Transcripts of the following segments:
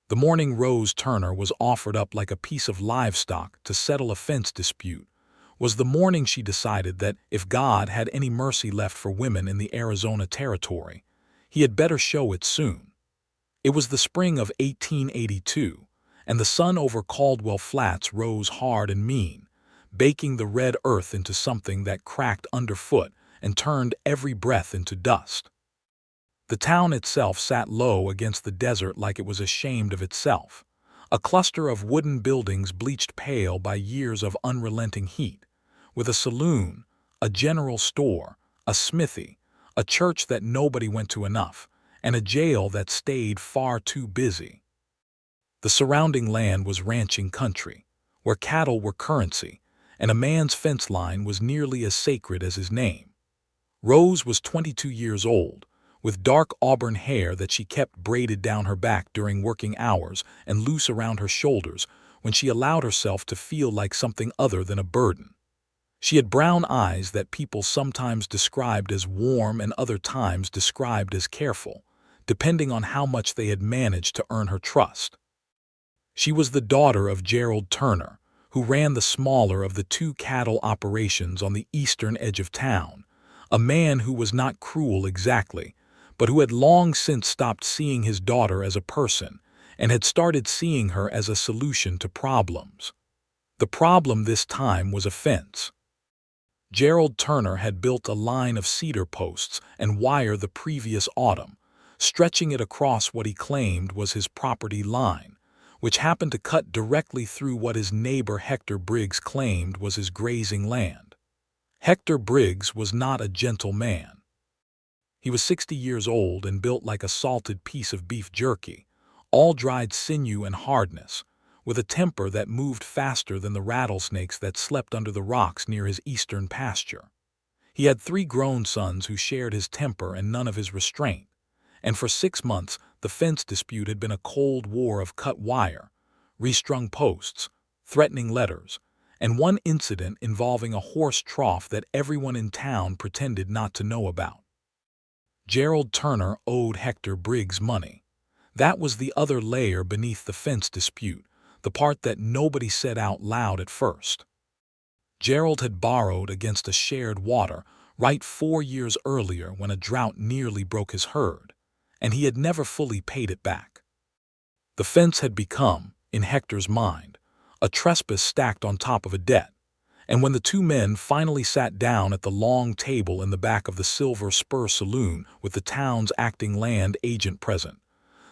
The morning Rose Turner was offered up like a piece of livestock to settle a fence dispute was the morning she decided that if God had any mercy left for women in the Arizona Territory, he had better show it soon. It was the spring of 1882, and the sun over Caldwell Flats rose hard and mean, baking the red earth into something that cracked underfoot and turned every breath into dust. The town itself sat low against the desert like it was ashamed of itself, a cluster of wooden buildings bleached pale by years of unrelenting heat, with a saloon, a general store, a smithy, a church that nobody went to enough, and a jail that stayed far too busy. The surrounding land was ranching country, where cattle were currency, and a man's fence line was nearly as sacred as his name. Rose was 22 years old, with dark auburn hair that she kept braided down her back during working hours and loose around her shoulders when she allowed herself to feel like something other than a burden. She had brown eyes that people sometimes described as warm and other times described as careful, depending on how much they had managed to earn her trust. She was the daughter of Gerald Turner, who ran the smaller of the two cattle operations on the eastern edge of town, a man who was not cruel exactly, but who had long since stopped seeing his daughter as a person and had started seeing her as a solution to problems. The problem this time was a fence. Gerald Turner had built a line of cedar posts and wire the previous autumn, stretching it across what he claimed was his property line, which happened to cut directly through what his neighbor Hector Briggs claimed was his grazing land. Hector Briggs was not a gentle man. He was 60 years old and built like a salted piece of beef jerky, all dried sinew and hardness, with a temper that moved faster than the rattlesnakes that slept under the rocks near his eastern pasture. He had 3 grown sons who shared his temper and none of his restraint, and for 6 months the fence dispute had been a cold war of cut wire, restrung posts, threatening letters, and one incident involving a horse trough that everyone in town pretended not to know about. Gerald Turner owed Hector Briggs money. That was the other layer beneath the fence dispute, the part that nobody said out loud at first. Gerald had borrowed against a shared water right 4 years earlier when a drought nearly broke his herd, and he had never fully paid it back. The fence had become, in Hector's mind, a trespass stacked on top of a debt, and when the two men finally sat down at the long table in the back of the Silver Spur Saloon with the town's acting land agent present,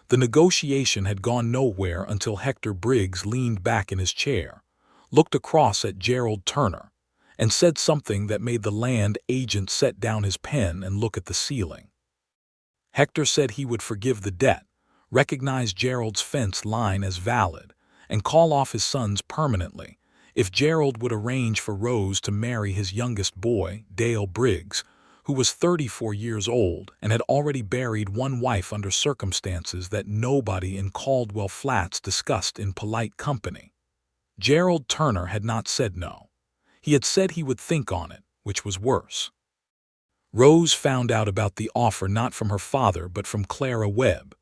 the negotiation had gone nowhere until Hector Briggs leaned back in his chair, looked across at Gerald Turner, and said something that made the land agent set down his pen and look at the ceiling. Hector said he would forgive the debt, recognize Gerald's fence line as valid, and call off his sons permanently if Gerald would arrange for Rose to marry his youngest boy, Dale Briggs, who was 34 years old and had already buried one wife under circumstances that nobody in Caldwell Flats discussed in polite company. Gerald Turner had not said no. He had said he would think on it, which was worse. Rose found out about the offer not from her father but from Clara Webb,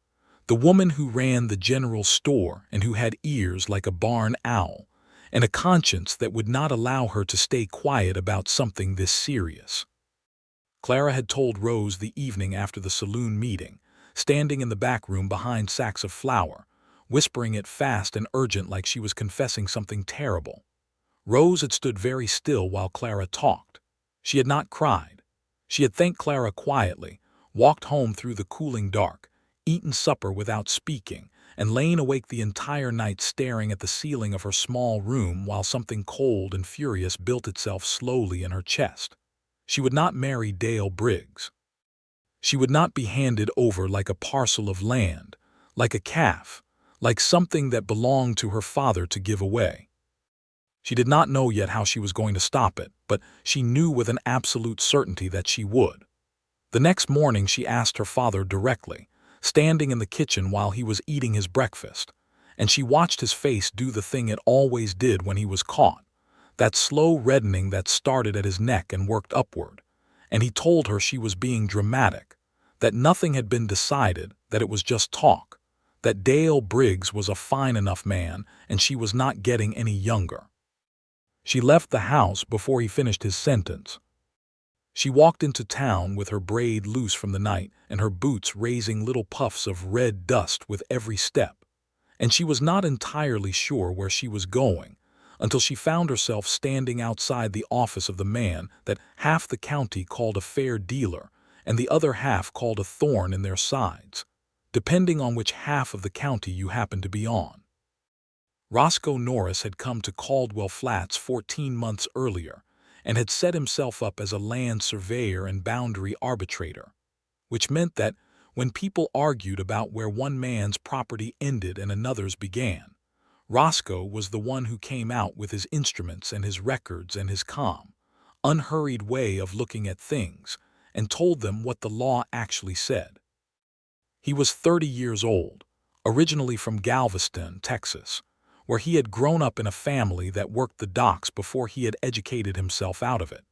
the woman who ran the general store and who had ears like a barn owl, and a conscience that would not allow her to stay quiet about something this serious. Clara had told Rose the evening after the saloon meeting, standing in the back room behind sacks of flour, whispering it fast and urgent like she was confessing something terrible. Rose had stood very still while Clara talked. She had not cried. She had thanked Clara quietly, walked home through the cooling dark, eaten supper without speaking, and lain awake the entire night staring at the ceiling of her small room while something cold and furious built itself slowly in her chest. She would not marry Dale Briggs. She would not be handed over like a parcel of land, like a calf, like something that belonged to her father to give away. She did not know yet how she was going to stop it, but she knew with an absolute certainty that she would. The next morning she asked her father directly, standing in the kitchen while he was eating his breakfast, and she watched his face do the thing it always did when he was caught, that slow reddening that started at his neck and worked upward, and he told her she was being dramatic, that nothing had been decided, that it was just talk, that Dale Briggs was a fine enough man and she was not getting any younger. She left the house before he finished his sentence. She walked into town with her braid loose from the night and her boots raising little puffs of red dust with every step, and she was not entirely sure where she was going until she found herself standing outside the office of the man that half the county called a fair dealer and the other half called a thorn in their sides, depending on which half of the county you happened to be on. Roscoe Norris had come to Caldwell Flats 14 months earlier and had set himself up as a land surveyor and boundary arbitrator, which meant that when people argued about where one man's property ended and another's began, Roscoe was the one who came out with his instruments and his records and his calm, unhurried way of looking at things and told them what the law actually said. He was 30 years old, originally from Galveston, Texas, where he had grown up in a family that worked the docks before he had educated himself out of it,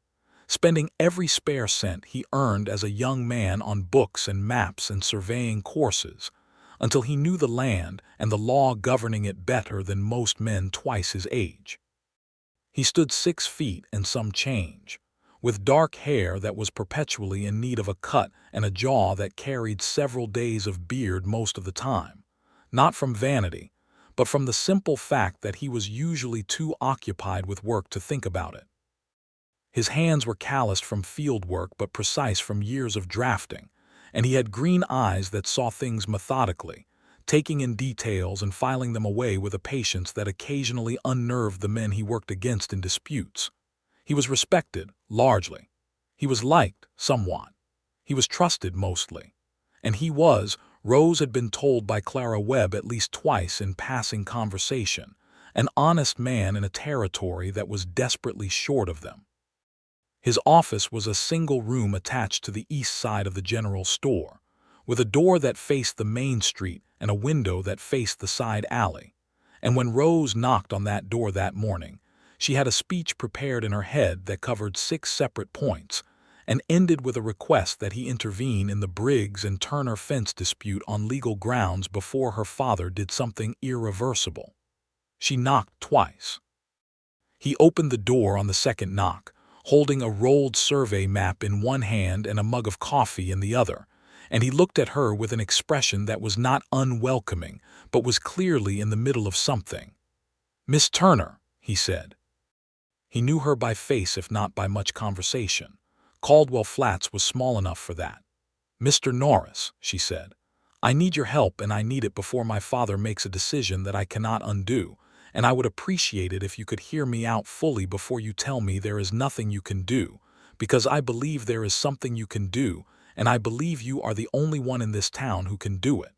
spending every spare cent he earned as a young man on books and maps and surveying courses, until he knew the land and the law governing it better than most men twice his age. He stood 6 feet and some change, with dark hair that was perpetually in need of a cut and a jaw that carried several days of beard most of the time, not from vanity, but from the simple fact that he was usually too occupied with work to think about it. His hands were calloused from field work but precise from years of drafting, and he had green eyes that saw things methodically, taking in details and filing them away with a patience that occasionally unnerved the men he worked against in disputes. He was respected, largely. He was liked, somewhat. He was trusted, mostly. And he was, Rose had been told by Clara Webb at least twice in passing conversation, an honest man in a territory that was desperately short of them. His office was a single room attached to the east side of the general store, with a door that faced the main street and a window that faced the side alley. And when Rose knocked on that door that morning, she had a speech prepared in her head that covered 6 separate points and ended with a request that he intervene in the Briggs and Turner fence dispute on legal grounds before her father did something irreversible. She knocked twice. He opened the door on the second knock, holding a rolled survey map in one hand and a mug of coffee in the other, and he looked at her with an expression that was not unwelcoming, but was clearly in the middle of something. "Miss Turner," he said. He knew her by face if not by much conversation. Caldwell Flats was small enough for that. "Mr. Norris," she said, "I need your help and I need it before my father makes a decision that I cannot undo, and I would appreciate it if you could hear me out fully before you tell me there is nothing you can do, because I believe there is something you can do, and I believe you are the only one in this town who can do it."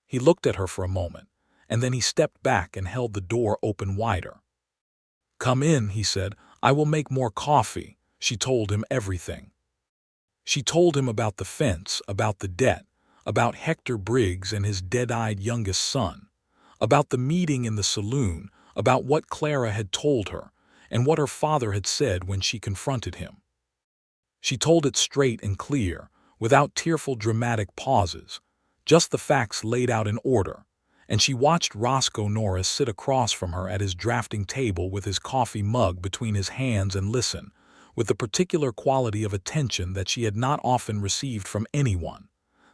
He looked at her for a moment, and then he stepped back and held the door open wider. "Come in," he said. "I will make more coffee." She told him everything. She told him about the fence, about the debt, about Hector Briggs and his dead-eyed youngest son, about the meeting in the saloon, about what Clara had told her, and what her father had said when she confronted him. She told it straight and clear, without tearful dramatic pauses, just the facts laid out in order, and she watched Roscoe Norris sit across from her at his drafting table with his coffee mug between his hands and listen, with the particular quality of attention that she had not often received from anyone,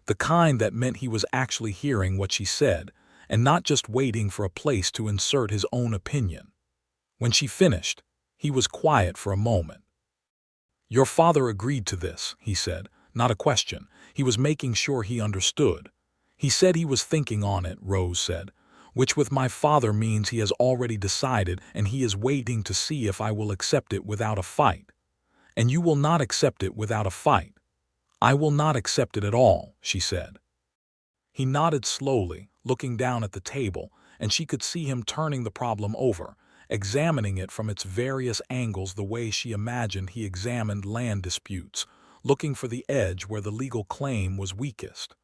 the kind that meant he was actually hearing what she said and not just waiting for a place to insert his own opinion. When she finished, he was quiet for a moment. "Your father agreed to this," he said, not a question. He was making sure he understood. "He said he was thinking on it," Rose said, "which with my father means he has already decided and he is waiting to see if I will accept it without a fight. And you will not accept it without a fight." "I will not accept it at all," she said. He nodded slowly, looking down at the table, and she could see him turning the problem over, examining it from its various angles the way she imagined he examined land disputes, looking for the edge where the legal claim was weakest.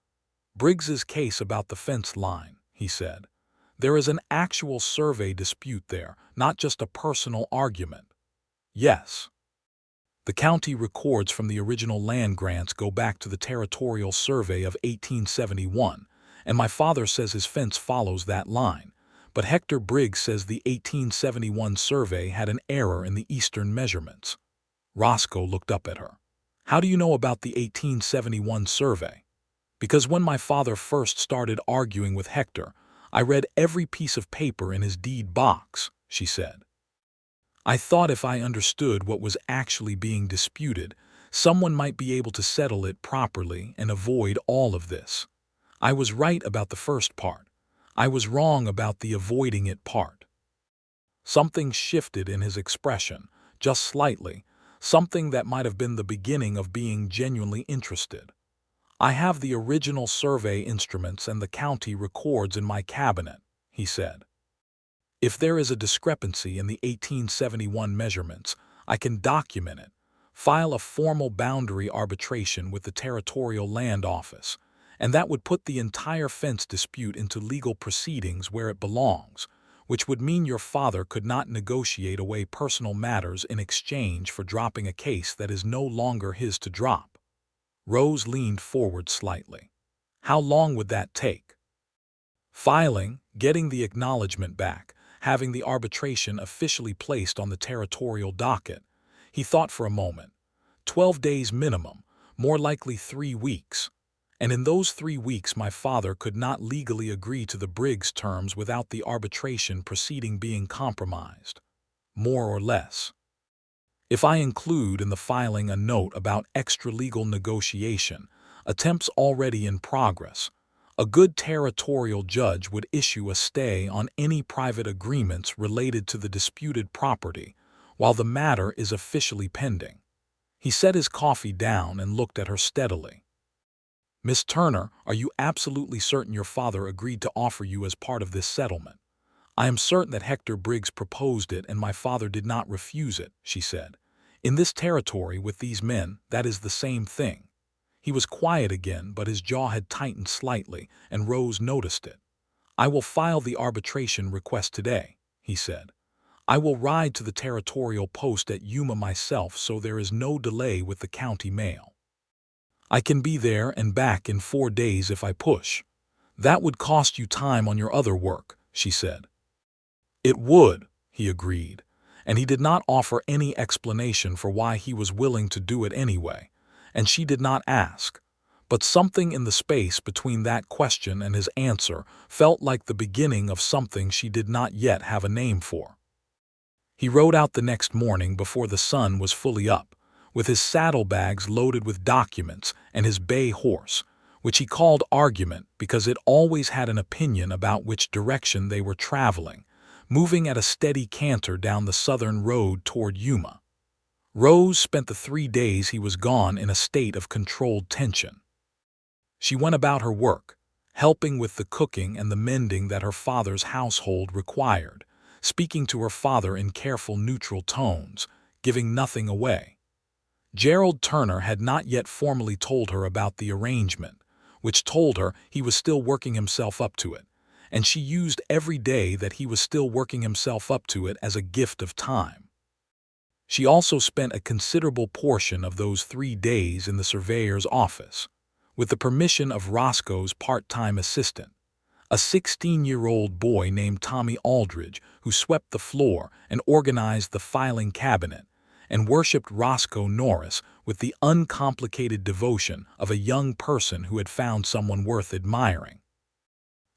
"Briggs's case about the fence line," he said. "There is an actual survey dispute there, not just a personal argument." "Yes." The county records from the original land grants go back to the territorial survey of 1871, and my father says his fence follows that line. But Hector Briggs says the 1871 survey had an error in the eastern measurements. Roscoe looked up at her. How do you know about the 1871 survey? Because when my father first started arguing with Hector, I read every piece of paper in his deed box, she said. I thought if I understood what was actually being disputed, someone might be able to settle it properly and avoid all of this. I was right about the first part. I was wrong about the avoiding it part. Something shifted in his expression, just slightly, something that might have been the beginning of being genuinely interested. I have the original survey instruments and the county records in my cabinet, he said. If there is a discrepancy in the 1871 measurements, I can document it, file a formal boundary arbitration with the Territorial Land Office, and that would put the entire fence dispute into legal proceedings where it belongs, which would mean your father could not negotiate away personal matters in exchange for dropping a case that is no longer his to drop. Rose leaned forward slightly. How long would that take? Filing, getting the acknowledgement back, having the arbitration officially placed on the territorial docket. He thought for a moment. 12 days minimum, more likely 3 weeks. And in those 3 weeks my father could not legally agree to the Briggs terms without the arbitration proceeding being compromised. More or less. If I include in the filing a note about extra-legal negotiation, attempts already in progress, a good territorial judge would issue a stay on any private agreements related to the disputed property while the matter is officially pending. He set his coffee down and looked at her steadily. Miss Turner, are you absolutely certain your father agreed to offer you as part of this settlement? I am certain that Hector Briggs proposed it and my father did not refuse it, she said. In this territory with these men, that is the same thing. He was quiet again, but his jaw had tightened slightly, and Rose noticed it. I will file the arbitration request today, he said. I will ride to the territorial post at Yuma myself so there is no delay with the county mail. I can be there and back in 4 days if I push. That would cost you time on your other work, she said. It would, he agreed, and he did not offer any explanation for why he was willing to do it anyway, and she did not ask. But something in the space between that question and his answer felt like the beginning of something she did not yet have a name for. He rode out the next morning before the sun was fully up, with his saddlebags loaded with documents and his bay horse, which he called Argument because it always had an opinion about which direction they were traveling, moving at a steady canter down the southern road toward Yuma. Rose spent the 3 days he was gone in a state of controlled tension. She went about her work, helping with the cooking and the mending that her father's household required, speaking to her father in careful neutral tones, giving nothing away. Gerald Turner had not yet formally told her about the arrangement, which told her he was still working himself up to it, and she used every day that he was still working himself up to it as a gift of time. She also spent a considerable portion of those 3 days in the surveyor's office, with the permission of Roscoe's part-time assistant, a 16-year-old boy named Tommy Aldridge who swept the floor and organized the filing cabinet, and worshipped Roscoe Norris with the uncomplicated devotion of a young person who had found someone worth admiring.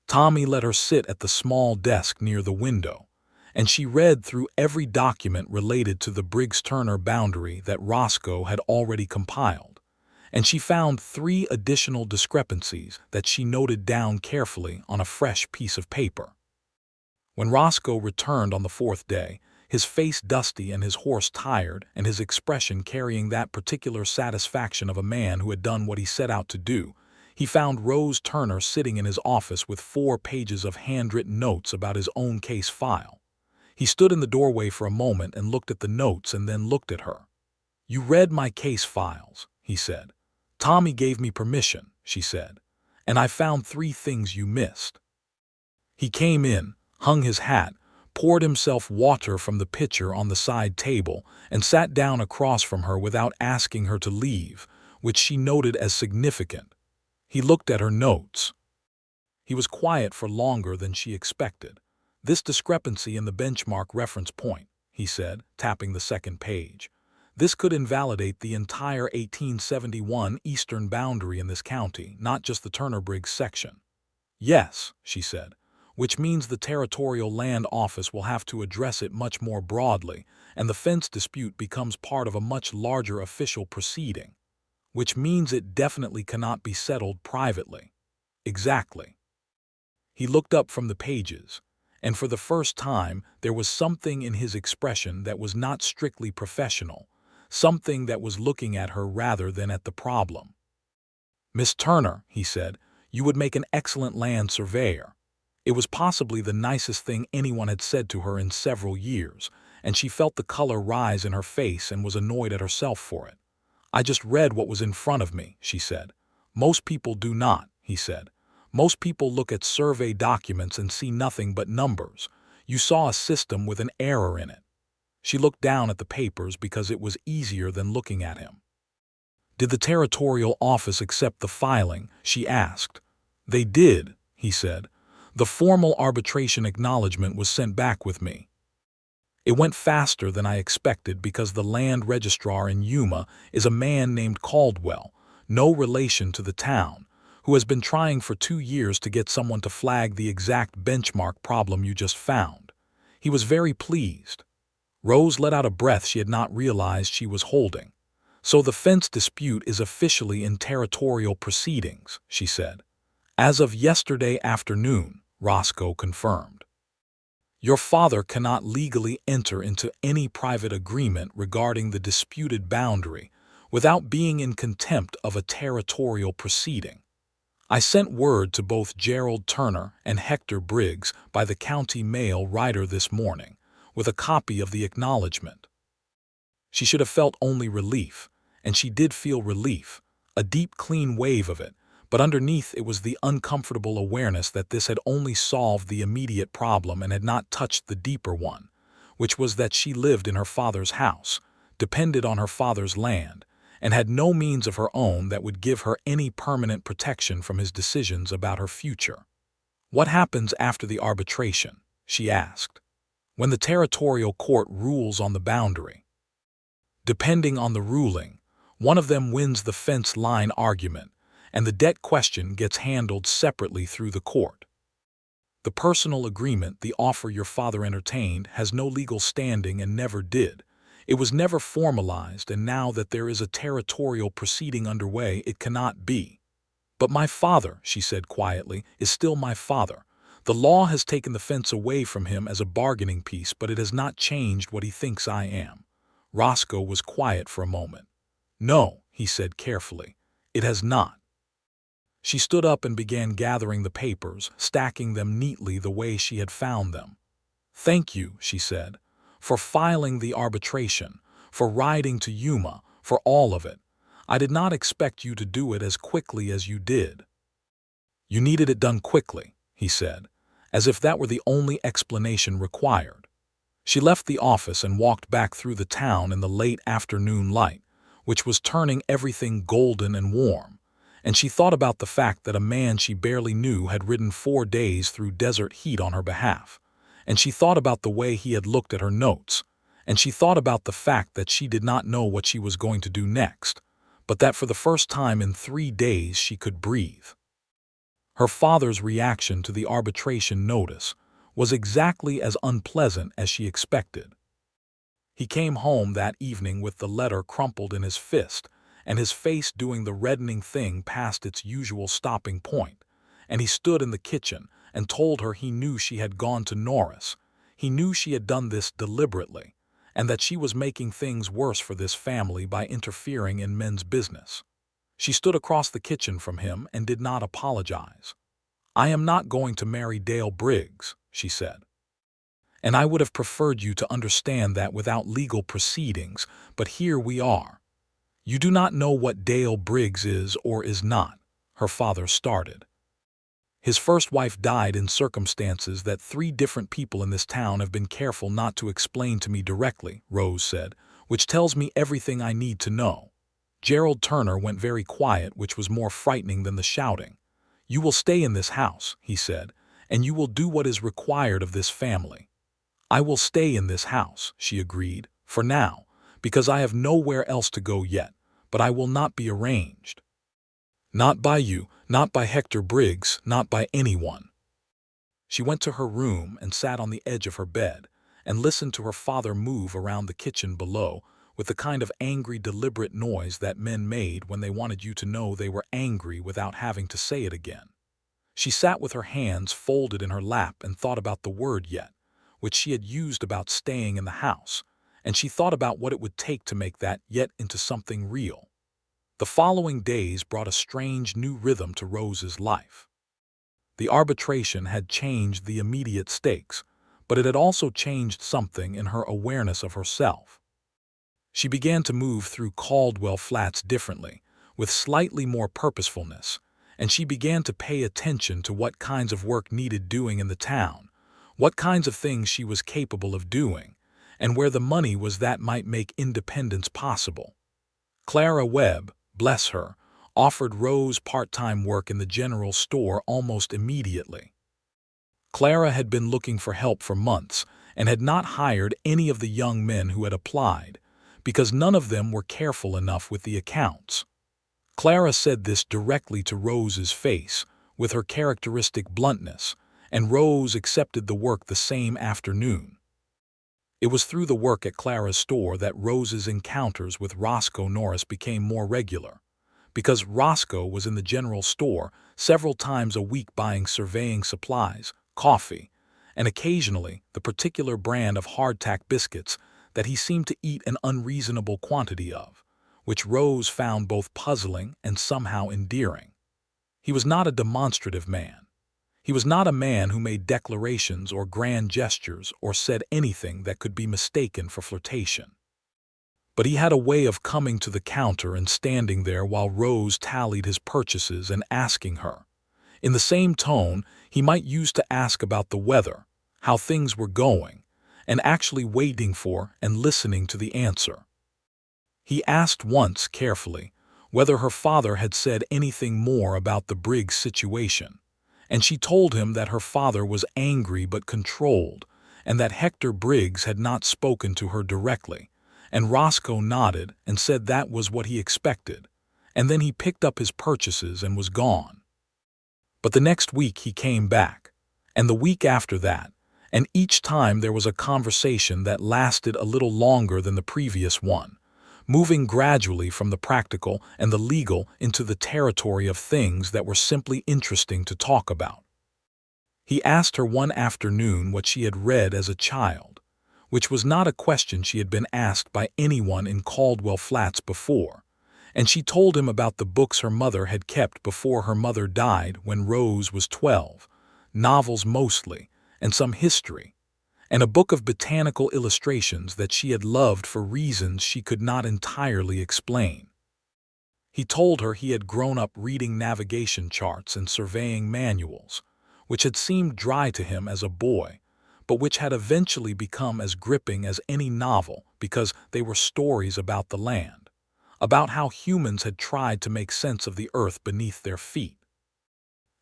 Tommy let her sit at the small desk near the window, and she read through every document related to the Briggs-Turner boundary that Roscoe had already compiled, and she found 3 additional discrepancies that she noted down carefully on a fresh piece of paper. When Roscoe returned on the 4th day, his face dusty and his horse tired and his expression carrying that particular satisfaction of a man who had done what he set out to do, he found Rose Turner sitting in his office with 4 pages of handwritten notes about his own case file. He stood in the doorway for a moment and looked at the notes and then looked at her. "You read my case files," he said. "Tommy gave me permission," she said, "and I found 3 things you missed." He came in, hung his hat, poured himself water from the pitcher on the side table, and sat down across from her without asking her to leave, which she noted as significant. He looked at her notes. He was quiet for longer than she expected. "This discrepancy in the benchmark reference point," he said, tapping the second page. "This could invalidate the entire 1871 eastern boundary in this county, not just the Turner Briggs section." "Yes," she said, "which means the Territorial Land Office will have to address it much more broadly, and the fence dispute becomes part of a much larger official proceeding. Which means it definitely cannot be settled privately." "Exactly." He looked up from the pages, and for the first time there was something in his expression that was not strictly professional, something that was looking at her rather than at the problem. "Miss Turner," he said, "you would make an excellent land surveyor." It was possibly the nicest thing anyone had said to her in several years, and she felt the color rise in her face and was annoyed at herself for it. "I just read what was in front of me," she said. "Most people do not," he said. "Most people look at survey documents and see nothing but numbers. You saw a system with an error in it." She looked down at the papers because it was easier than looking at him. "Did the Territorial Office accept the filing?" she asked. "They did," he said. "The formal arbitration acknowledgement was sent back with me." It went faster than I expected because the land registrar in Yuma is a man named Caldwell, no relation to the town, who has been trying for 2 years to get someone to flag the exact benchmark problem you just found. He was very pleased. Rose let out a breath she had not realized she was holding. "So the fence dispute is officially in territorial proceedings," she said. "As of yesterday afternoon," Roscoe confirmed. "Your father cannot legally enter into any private agreement regarding the disputed boundary without being in contempt of a territorial proceeding. I sent word to both Gerald Turner and Hector Briggs by the county mail rider this morning, with a copy of the acknowledgement." She should have felt only relief, and she did feel relief, a deep, clean wave of it, but underneath it was the uncomfortable awareness that this had only solved the immediate problem and had not touched the deeper one, which was that she lived in her father's house, depended on her father's land, and had no means of her own that would give her any permanent protection from his decisions about her future. "What happens after the arbitration?" she asked. "When the territorial court rules on the boundary?" "Depending on the ruling, one of them wins the fence line argument, and the debt question gets handled separately through the court. The personal agreement, the offer your father entertained, has no legal standing and never did. It was never formalized, and now that there is a territorial proceeding underway, it cannot be." "But my father," she said quietly, "is still my father. The law has taken the fence away from him as a bargaining piece, but it has not changed what he thinks I am." Roscoe was quiet for a moment. "No," he said carefully, "it has not." She stood up and began gathering the papers, stacking them neatly the way she had found them. "Thank you," she said, "for filing the arbitration, for riding to Yuma, for all of it. I did not expect you to do it as quickly as you did." "You needed it done quickly," he said, as if that were the only explanation required. She left the office and walked back through the town in the late afternoon light, which was turning everything golden and warm, and she thought about the fact that a man she barely knew had ridden 4 days through desert heat on her behalf, and she thought about the way he had looked at her notes, and she thought about the fact that she did not know what she was going to do next, but that for the first time in 3 days she could breathe. Her father's reaction to the arbitration notice was exactly as unpleasant as she expected. He came home that evening with the letter crumpled in his fist, and his face doing the reddening thing past its usual stopping point, and he stood in the kitchen and told her he knew she had gone to Norris. He knew she had done this deliberately, and that she was making things worse for this family by interfering in men's business. She stood across the kitchen from him and did not apologize. "I am not going to marry Dale Briggs," she said. "And I would have preferred you to understand that without legal proceedings, but here we are." "You do not know what Dale Briggs is or is not," her father started. "His first wife died in circumstances that 3 different people in this town have been careful not to explain to me directly," Rose said, "which tells me everything I need to know." Gerald Turner went very quiet, which was more frightening than the shouting. "You will stay in this house," he said, "and you will do what is required of this family." "I will stay in this house," she agreed, "for now, because I have nowhere else to go yet, but I will not be arranged. Not by you, not by Hector Briggs, not by anyone." She went to her room and sat on the edge of her bed and listened to her father move around the kitchen below with the kind of angry, deliberate noise that men made when they wanted you to know they were angry without having to say it again. She sat with her hands folded in her lap and thought about the word yet, which she had used about staying in the house, and she thought about what it would take to make that yet into something real. The following days brought a strange new rhythm to Rose's life. The arbitration had changed the immediate stakes, but it had also changed something in her awareness of herself. She began to move through Caldwell Flats differently, with slightly more purposefulness, and she began to pay attention to what kinds of work needed doing in the town, what kinds of things she was capable of doing, and where the money was that might make independence possible. Clara Webb, bless her, offered Rose part-time work in the general store almost immediately. Clara had been looking for help for months and had not hired any of the young men who had applied, because none of them were careful enough with the accounts. Clara said this directly to Rose's face, with her characteristic bluntness, and Rose accepted the work the same afternoon. It was through the work at Clara's store that Rose's encounters with Roscoe Norris became more regular, because Roscoe was in the general store several times a week buying surveying supplies, coffee, and occasionally the particular brand of hardtack biscuits that he seemed to eat an unreasonable quantity of, which Rose found both puzzling and somehow endearing. He was not a demonstrative man. He was not a man who made declarations or grand gestures or said anything that could be mistaken for flirtation. But he had a way of coming to the counter and standing there while Rose tallied his purchases and asking her. In the same tone, he might use to ask about the weather, how things were going, and actually waiting for and listening to the answer. He asked once, carefully, whether her father had said anything more about the Briggs situation, and she told him that her father was angry but controlled, and that Hector Briggs had not spoken to her directly, and Roscoe nodded and said that was what he expected, and then he picked up his purchases and was gone. But the next week he came back, and the week after that, and each time there was a conversation that lasted a little longer than the previous one, moving gradually from the practical and the legal into the territory of things that were simply interesting to talk about. He asked her one afternoon what she had read as a child, which was not a question she had been asked by anyone in Caldwell Flats before, and she told him about the books her mother had kept before her mother died when Rose was 12, novels mostly, and some history, and a book of botanical illustrations that she had loved for reasons she could not entirely explain. He told her he had grown up reading navigation charts and surveying manuals, which had seemed dry to him as a boy, but which had eventually become as gripping as any novel because they were stories about the land, about how humans had tried to make sense of the earth beneath their feet.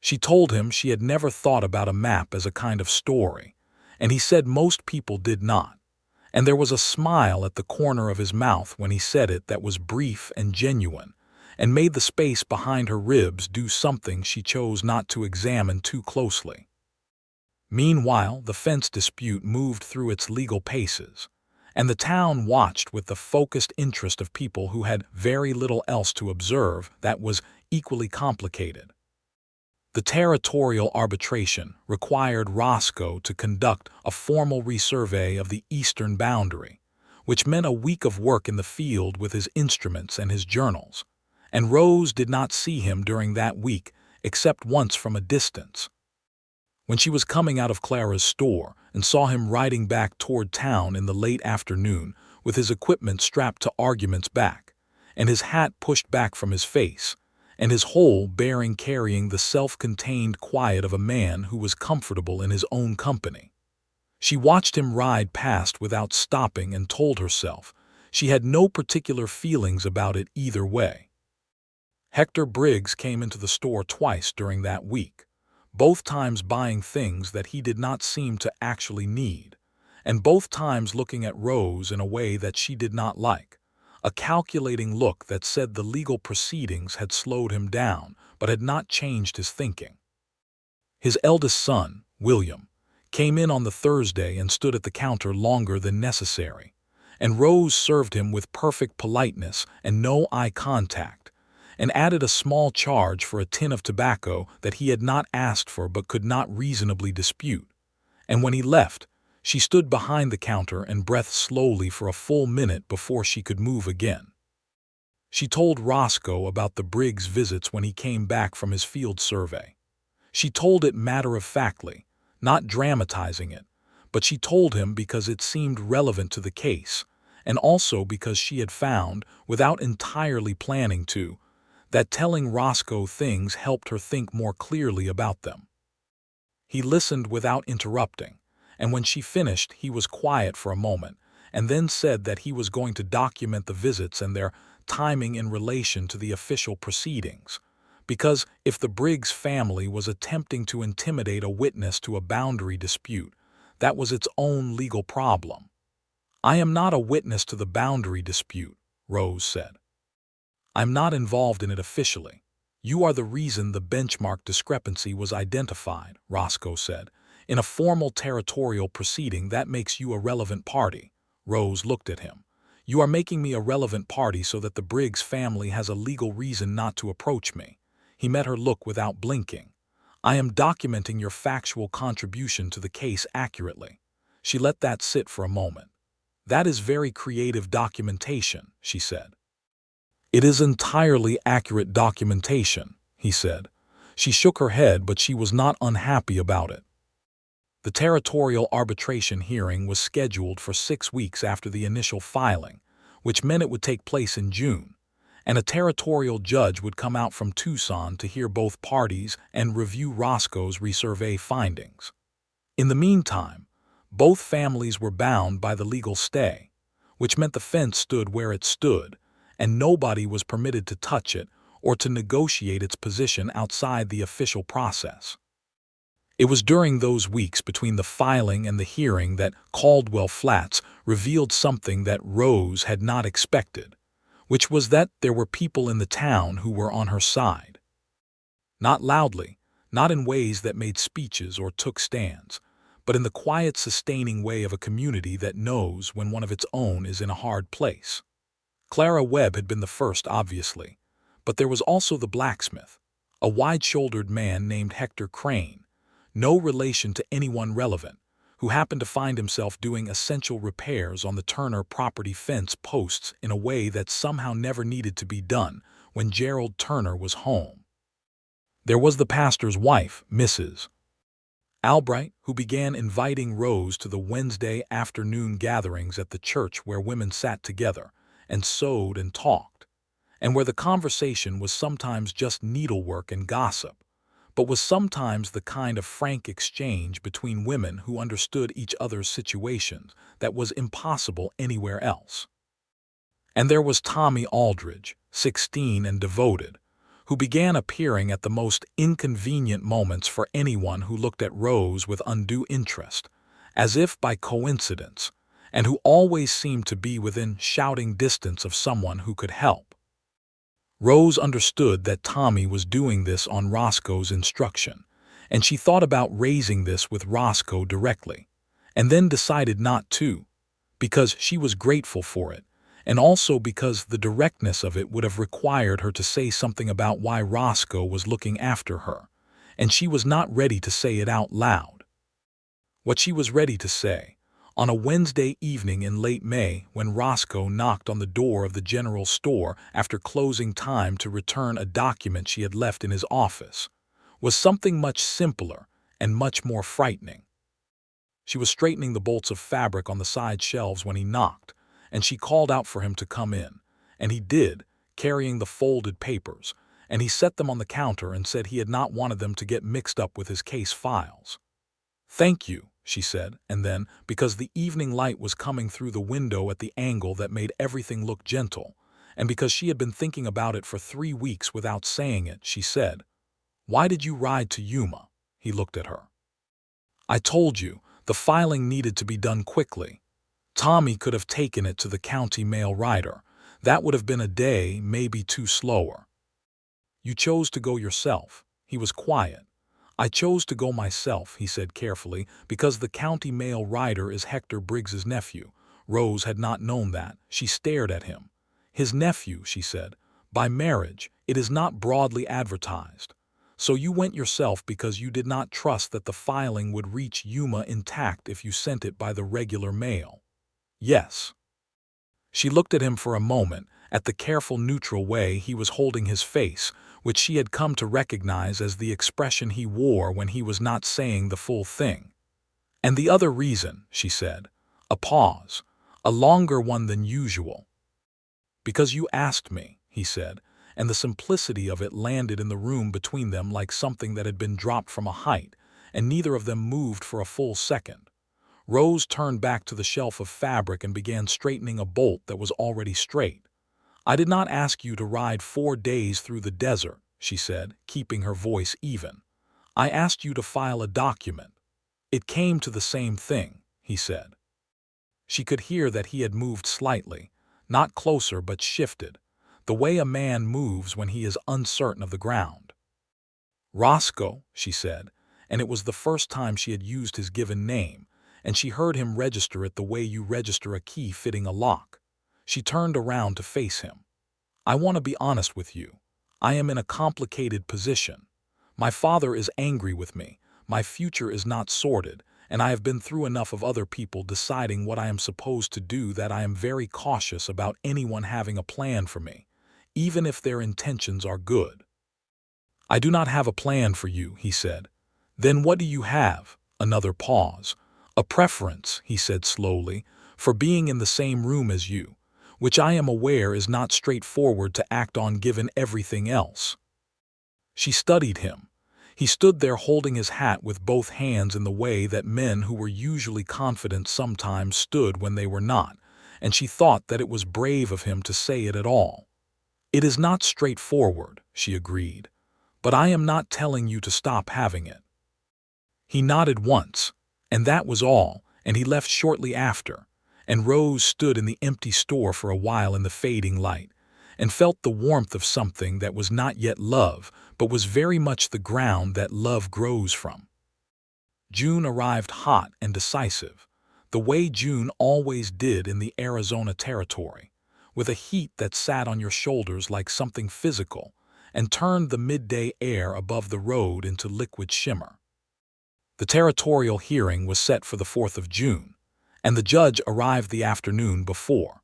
She told him she had never thought about a map as a kind of story, and he said most people did not, and there was a smile at the corner of his mouth when he said it that was brief and genuine, and made the space behind her ribs do something she chose not to examine too closely. Meanwhile, the fence dispute moved through its legal paces, and the town watched with the focused interest of people who had very little else to observe that was equally complicated. The territorial arbitration required Roscoe to conduct a formal resurvey of the eastern boundary, which meant a week of work in the field with his instruments and his journals, and Rose did not see him during that week except once from a distance. When she was coming out of Clara's store and saw him riding back toward town in the late afternoon with his equipment strapped to Argument's back, and his hat pushed back from his face, and his whole bearing carrying the self-contained quiet of a man who was comfortable in his own company. She watched him ride past without stopping and told herself she had no particular feelings about it either way. Hector Briggs came into the store twice during that week, both times buying things that he did not seem to actually need, and both times looking at Rose in a way that she did not like, a calculating look that said the legal proceedings had slowed him down but had not changed his thinking. His eldest son, William, came in on the Thursday and stood at the counter longer than necessary, and Rose served him with perfect politeness and no eye contact, and added a small charge for a tin of tobacco that he had not asked for but could not reasonably dispute. And when he left, she stood behind the counter and breathed slowly for a full minute before she could move again. She told Roscoe about the Briggs visits when he came back from his field survey. She told it matter-of-factly, not dramatizing it, but she told him because it seemed relevant to the case, and also because she had found, without entirely planning to, that telling Roscoe things helped her think more clearly about them. He listened without interrupting, and when she finished he was quiet for a moment, and then said that he was going to document the visits and their timing in relation to the official proceedings, because if the Briggs family was attempting to intimidate a witness to a boundary dispute, that was its own legal problem. "I am not a witness to the boundary dispute," Rose said. "I'm not involved in it officially. You are the reason the benchmark discrepancy was identified," Roscoe said. "In a formal territorial proceeding, that makes you a relevant party." Rose looked at him. "You are making me a relevant party so that the Briggs family has a legal reason not to approach me." He met her look without blinking. "I am documenting your factual contribution to the case accurately." She let that sit for a moment. "That is very creative documentation," she said. "It is entirely accurate documentation," he said. She shook her head, but she was not unhappy about it. The territorial arbitration hearing was scheduled for 6 weeks after the initial filing, which meant it would take place in June, and a territorial judge would come out from Tucson to hear both parties and review Roscoe's resurvey findings. In the meantime, both families were bound by the legal stay, which meant the fence stood where it stood, and nobody was permitted to touch it or to negotiate its position outside the official process. It was during those weeks between the filing and the hearing that Caldwell Flats revealed something that Rose had not expected, which was that there were people in the town who were on her side. Not loudly, not in ways that made speeches or took stands, but in the quiet, sustaining way of a community that knows when one of its own is in a hard place. Clara Webb had been the first, obviously, but there was also the blacksmith, a wide-shouldered man named Hector Crane, no relation to anyone relevant, who happened to find himself doing essential repairs on the Turner property fence posts in a way that somehow never needed to be done when Gerald Turner was home. There was the pastor's wife, Mrs. Albright, who began inviting Rose to the Wednesday afternoon gatherings at the church where women sat together and sewed and talked, and where the conversation was sometimes just needlework and gossip, but was sometimes the kind of frank exchange between women who understood each other's situations that was impossible anywhere else. And there was Tommy Aldridge, 16 and devoted, who began appearing at the most inconvenient moments for anyone who looked at Rose with undue interest, as if by coincidence, and who always seemed to be within shouting distance of someone who could help. Rose understood that Tommy was doing this on Roscoe's instruction, and she thought about raising this with Roscoe directly, and then decided not to, because she was grateful for it, and also because the directness of it would have required her to say something about why Roscoe was looking after her, and she was not ready to say it out loud. What she was ready to say, on a Wednesday evening in late May when Roscoe knocked on the door of the general store after closing time to return a document she had left in his office, was something much simpler and much more frightening. She was straightening the bolts of fabric on the side shelves when he knocked, and she called out for him to come in, and he did, carrying the folded papers, and he set them on the counter and said he had not wanted them to get mixed up with his case files. "Thank you," she said, and then, because the evening light was coming through the window at the angle that made everything look gentle, and because she had been thinking about it for 3 weeks without saying it, she said, "Why did you ride to Yuma?" He looked at her. "I told you, the filing needed to be done quickly. Tommy could have taken it to the county mail rider. That would have been a day, maybe two slower. You chose to go yourself." He was quiet. "I chose to go myself," he said carefully, "because the county mail rider is Hector Briggs's nephew." Rose had not known that. She stared at him. "His nephew," she said. "By marriage, it is not broadly advertised. So you went yourself because you did not trust that the filing would reach Yuma intact if you sent it by the regular mail." "Yes." She looked at him for a moment, at the careful neutral way he was holding his face, which she had come to recognize as the expression he wore when he was not saying the full thing. "And the other reason," she said. A pause, a longer one than usual. "Because you asked me," he said, and the simplicity of it landed in the room between them like something that had been dropped from a height, and neither of them moved for a full second. Rose turned back to the shelf of fabric and began straightening a bolt that was already straight. "I did not ask you to ride 4 days through the desert," she said, keeping her voice even. "I asked you to file a document." "It came to the same thing," he said. She could hear that he had moved slightly, not closer but shifted, the way a man moves when he is uncertain of the ground. "Roscoe," she said, and it was the first time she had used his given name, and she heard him register it the way you register a key fitting a lock. She turned around to face him. "I want to be honest with you. I am in a complicated position. My father is angry with me, my future is not sorted, and I have been through enough of other people deciding what I am supposed to do that I am very cautious about anyone having a plan for me, even if their intentions are good." "I do not have a plan for you," he said. "Then what do you have?" Another pause. "A preference," he said slowly, "for being in the same room as you, which I am aware is not straightforward to act on given everything else." She studied him. He stood there holding his hat with both hands in the way that men who were usually confident sometimes stood when they were not, and she thought that it was brave of him to say it at all. "It is not straightforward," she agreed, "but I am not telling you to stop having it." He nodded once, and that was all, and he left shortly after, and Rose stood in the empty store for a while in the fading light, and felt the warmth of something that was not yet love, but was very much the ground that love grows from. June arrived hot and decisive, the way June always did in the Arizona territory, with a heat that sat on your shoulders like something physical, and turned the midday air above the road into liquid shimmer. The territorial hearing was set for the 4th of June, and the judge arrived the afternoon before.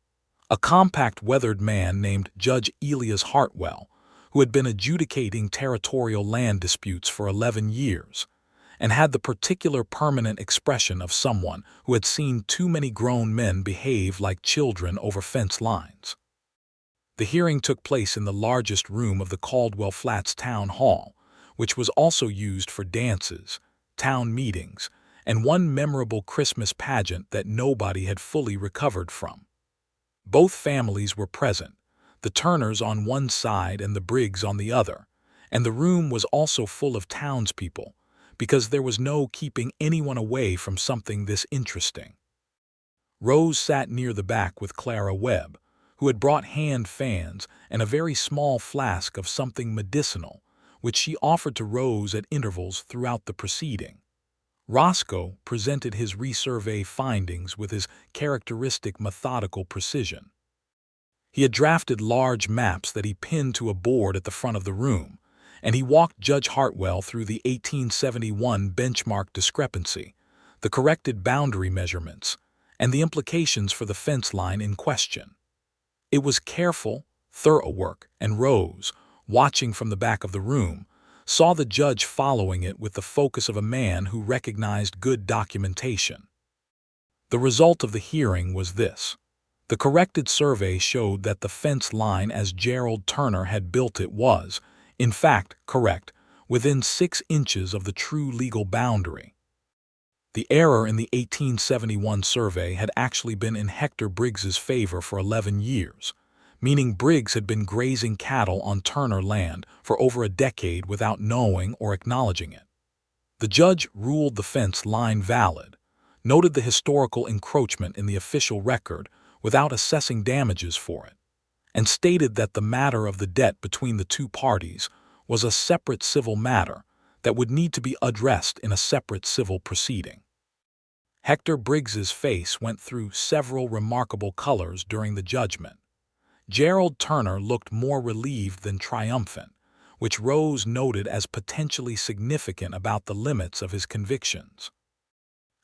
A compact, weathered man named Judge Elias Hartwell, who had been adjudicating territorial land disputes for 11 years, and had the particular permanent expression of someone who had seen too many grown men behave like children over fence lines. The hearing took place in the largest room of the Caldwell Flats Town Hall, which was also used for dances, town meetings, and one memorable Christmas pageant that nobody had fully recovered from. Both families were present, the Turners on one side and the Briggs on the other, and the room was also full of townspeople, because there was no keeping anyone away from something this interesting. Rose sat near the back with Clara Webb, who had brought hand fans and a very small flask of something medicinal, which she offered to Rose at intervals throughout the proceeding. Roscoe presented his resurvey findings with his characteristic methodical precision. He had drafted large maps that he pinned to a board at the front of the room, and he walked Judge Hartwell through the 1871 benchmark discrepancy, the corrected boundary measurements, and the implications for the fence line in question. It was careful, thorough work, and Rose, watching from the back of the room, saw the judge following it with the focus of a man who recognized good documentation. The result of the hearing was this. The corrected survey showed that the fence line as Gerald Turner had built it was, in fact, correct, within 6 inches of the true legal boundary. The error in the 1871 survey had actually been in Hector Briggs's favor for 11 years, meaning Briggs had been grazing cattle on Turner land for over a decade without knowing or acknowledging it. The judge ruled the fence line valid, noted the historical encroachment in the official record without assessing damages for it, and stated that the matter of the debt between the two parties was a separate civil matter that would need to be addressed in a separate civil proceeding. Hector Briggs's face went through several remarkable colors during the judgment. Gerald Turner looked more relieved than triumphant, which Rose noted as potentially significant about the limits of his convictions.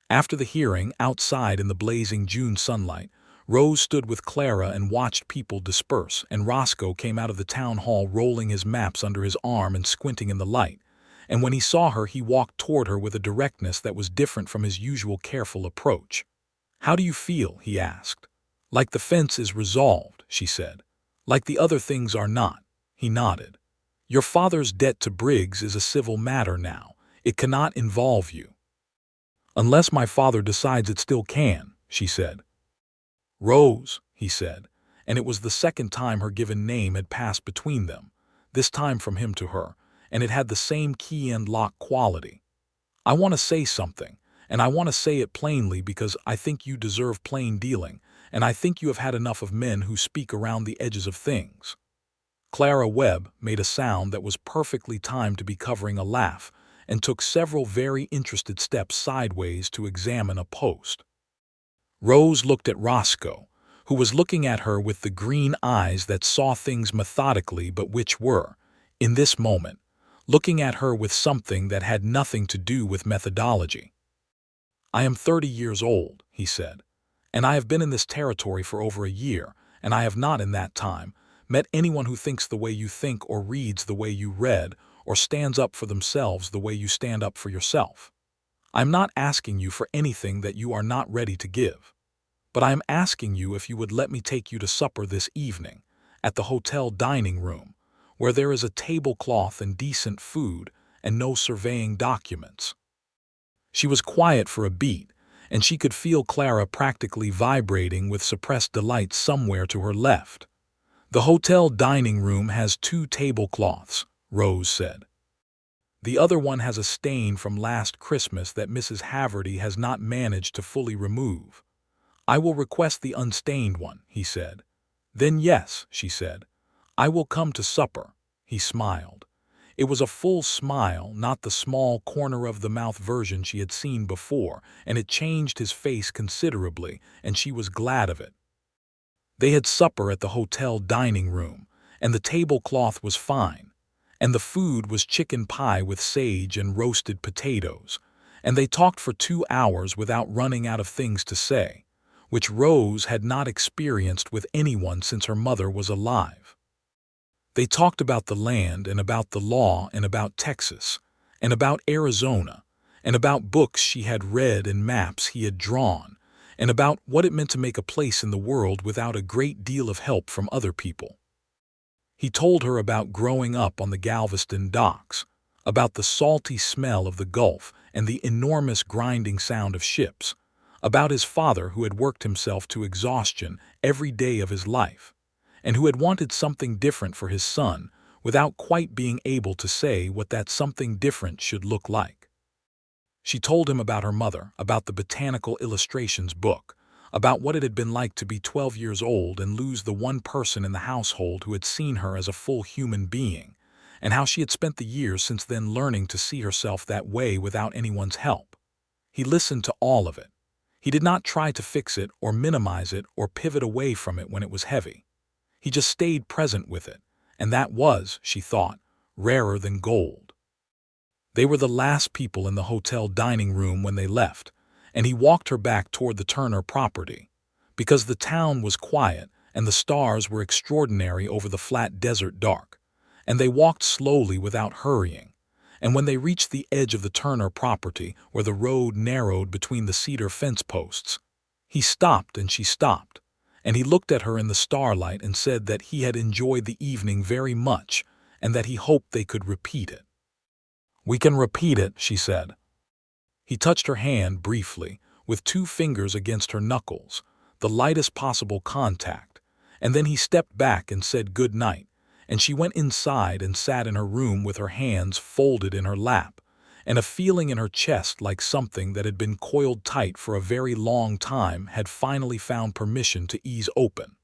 After the hearing, outside in the blazing June sunlight, Rose stood with Clara and watched people disperse, and Roscoe came out of the town hall rolling his maps under his arm and squinting in the light. And when he saw her, he walked toward her with a directness that was different from his usual careful approach. "How do you feel?" he asked. "Like the fence is resolved," she said. "Like the other things are not." He nodded. "Your father's debt to Briggs is a civil matter now. It cannot involve you." "Unless my father decides it still can," she said. "Rose," he said, and it was the second time her given name had passed between them, this time from him to her, and it had the same key and lock quality. "I want to say something, and I want to say it plainly because I think you deserve plain dealing, and I think you have had enough of men who speak around the edges of things." Clara Webb made a sound that was perfectly timed to be covering a laugh, and took several very interested steps sideways to examine a post. Rose looked at Roscoe, who was looking at her with the green eyes that saw things methodically but which were, in this moment, looking at her with something that had nothing to do with methodology. "I am 30 years old," he said, "and I have been in this territory for over a year, and I have not in that time met anyone who thinks the way you think or reads the way you read or stands up for themselves the way you stand up for yourself. I am not asking you for anything that you are not ready to give. But I am asking you if you would let me take you to supper this evening, at the hotel dining room, where there is a tablecloth and decent food and no surveying documents." She was quiet for a beat, and she could feel Clara practically vibrating with suppressed delight somewhere to her left. "The hotel dining room has 2 tablecloths," Rose said. "The other one has a stain from last Christmas that Mrs. Haverty has not managed to fully remove. I will request the unstained one," he said. "Then yes," she said, "I will come to supper." He smiled. It was a full smile, not the small corner-of-the-mouth version she had seen before, and it changed his face considerably, and she was glad of it. They had supper at the hotel dining room, and the tablecloth was fine, and the food was chicken pie with sage and roasted potatoes, and they talked for 2 hours without running out of things to say, which Rose had not experienced with anyone since her mother was alive. They talked about the land and about the law and about Texas and about Arizona and about books she had read and maps he had drawn and about what it meant to make a place in the world without a great deal of help from other people. He told her about growing up on the Galveston docks, about the salty smell of the Gulf and the enormous grinding sound of ships, about his father who had worked himself to exhaustion every day of his life, and who had wanted something different for his son without quite being able to say what that something different should look like. She told him about her mother, about the botanical illustrations book, about what it had been like to be 12 years old and lose the one person in the household who had seen her as a full human being, and how she had spent the years since then learning to see herself that way without anyone's help. He listened to all of it. He did not try to fix it or minimize it or pivot away from it when it was heavy. He just stayed present with it, and that was, she thought, rarer than gold. They were the last people in the hotel dining room when they left, and he walked her back toward the Turner property, because the town was quiet and the stars were extraordinary over the flat desert dark, and they walked slowly without hurrying. And when they reached the edge of the Turner property, where the road narrowed between the cedar fence posts, he stopped and she stopped, and he looked at her in the starlight and said that he had enjoyed the evening very much and that he hoped they could repeat it. "We can repeat it," she said. He touched her hand briefly, with 2 fingers against her knuckles, the lightest possible contact, And then he stepped back and said good night, and she went inside and sat in her room with her hands folded in her lap, and a feeling in her chest like something that had been coiled tight for a very long time had finally found permission to ease open.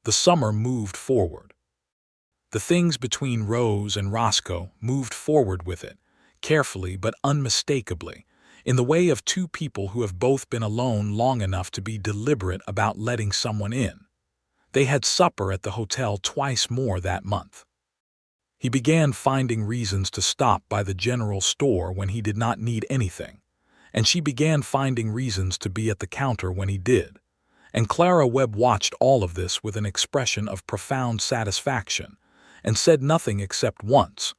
The summer moved forward. The things between Rose and Roscoe moved forward with it, carefully but unmistakably, in the way of two people who have both been alone long enough to be deliberate about letting someone in. They had supper at the hotel twice more that month. He began finding reasons to stop by the general store when he did not need anything, and she began finding reasons to be at the counter when he did. And Clara Webb watched all of this with an expression of profound satisfaction, and said nothing except once,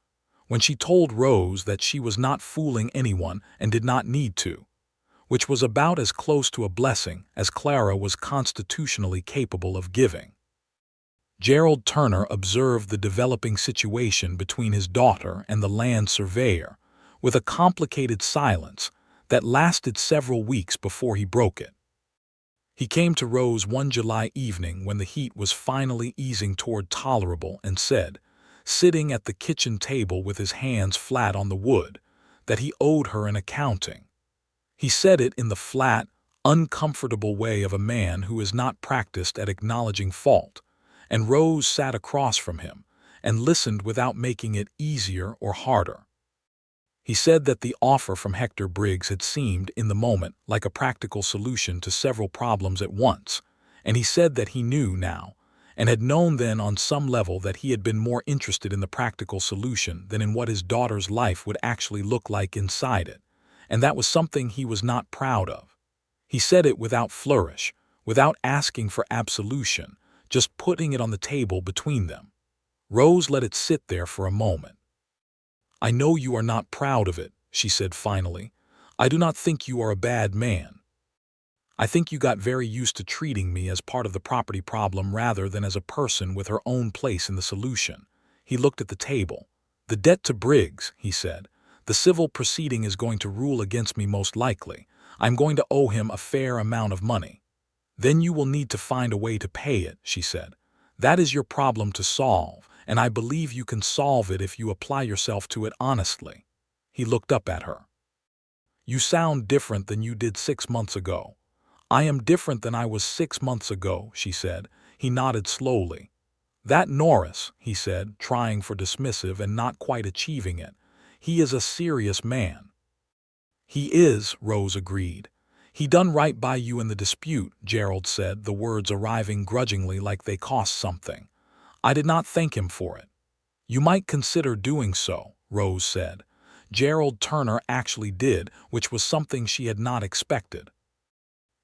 when she told Rose that she was not fooling anyone and did not need to, which was about as close to a blessing as Clara was constitutionally capable of giving. Gerald Turner observed the developing situation between his daughter and the land surveyor with a complicated silence that lasted several weeks before he broke it. He came to Rose one July evening when the heat was finally easing toward tolerable and said, sitting at the kitchen table with his hands flat on the wood, that he owed her an accounting. He said it in the flat, uncomfortable way of a man who is not practiced at acknowledging fault, and Rose sat across from him and listened without making it easier or harder. He said that the offer from Hector Briggs had seemed, in the moment, like a practical solution to several problems at once, and he said that he knew now, and had known then on some level, that he had been more interested in the practical solution than in what his daughter's life would actually look like inside it, and that was something he was not proud of. He said it without flourish, without asking for absolution, just putting it on the table between them. Rose let it sit there for a moment. "I know you are not proud of it," she said finally. "I do not think you are a bad man. I think you got very used to treating me as part of the property problem rather than as a person with her own place in the solution." He looked at the table. "The debt to Briggs," he said. "The civil proceeding is going to rule against me most likely. I'm going to owe him a fair amount of money." "Then you will need to find a way to pay it," she said. "That is your problem to solve, and I believe you can solve it if you apply yourself to it honestly." He looked up at her. "You sound different than you did 6 months ago." "I am different than I was 6 months ago," she said. He nodded slowly. "That Norris," he said, trying for dismissive and not quite achieving it. "He is a serious man." "He is," Rose agreed. "He done right by you in the dispute," Gerald said, the words arriving grudgingly like they cost something. "I did not thank him for it." "You might consider doing so," Rose said. Gerald Turner actually did, which was something she had not expected.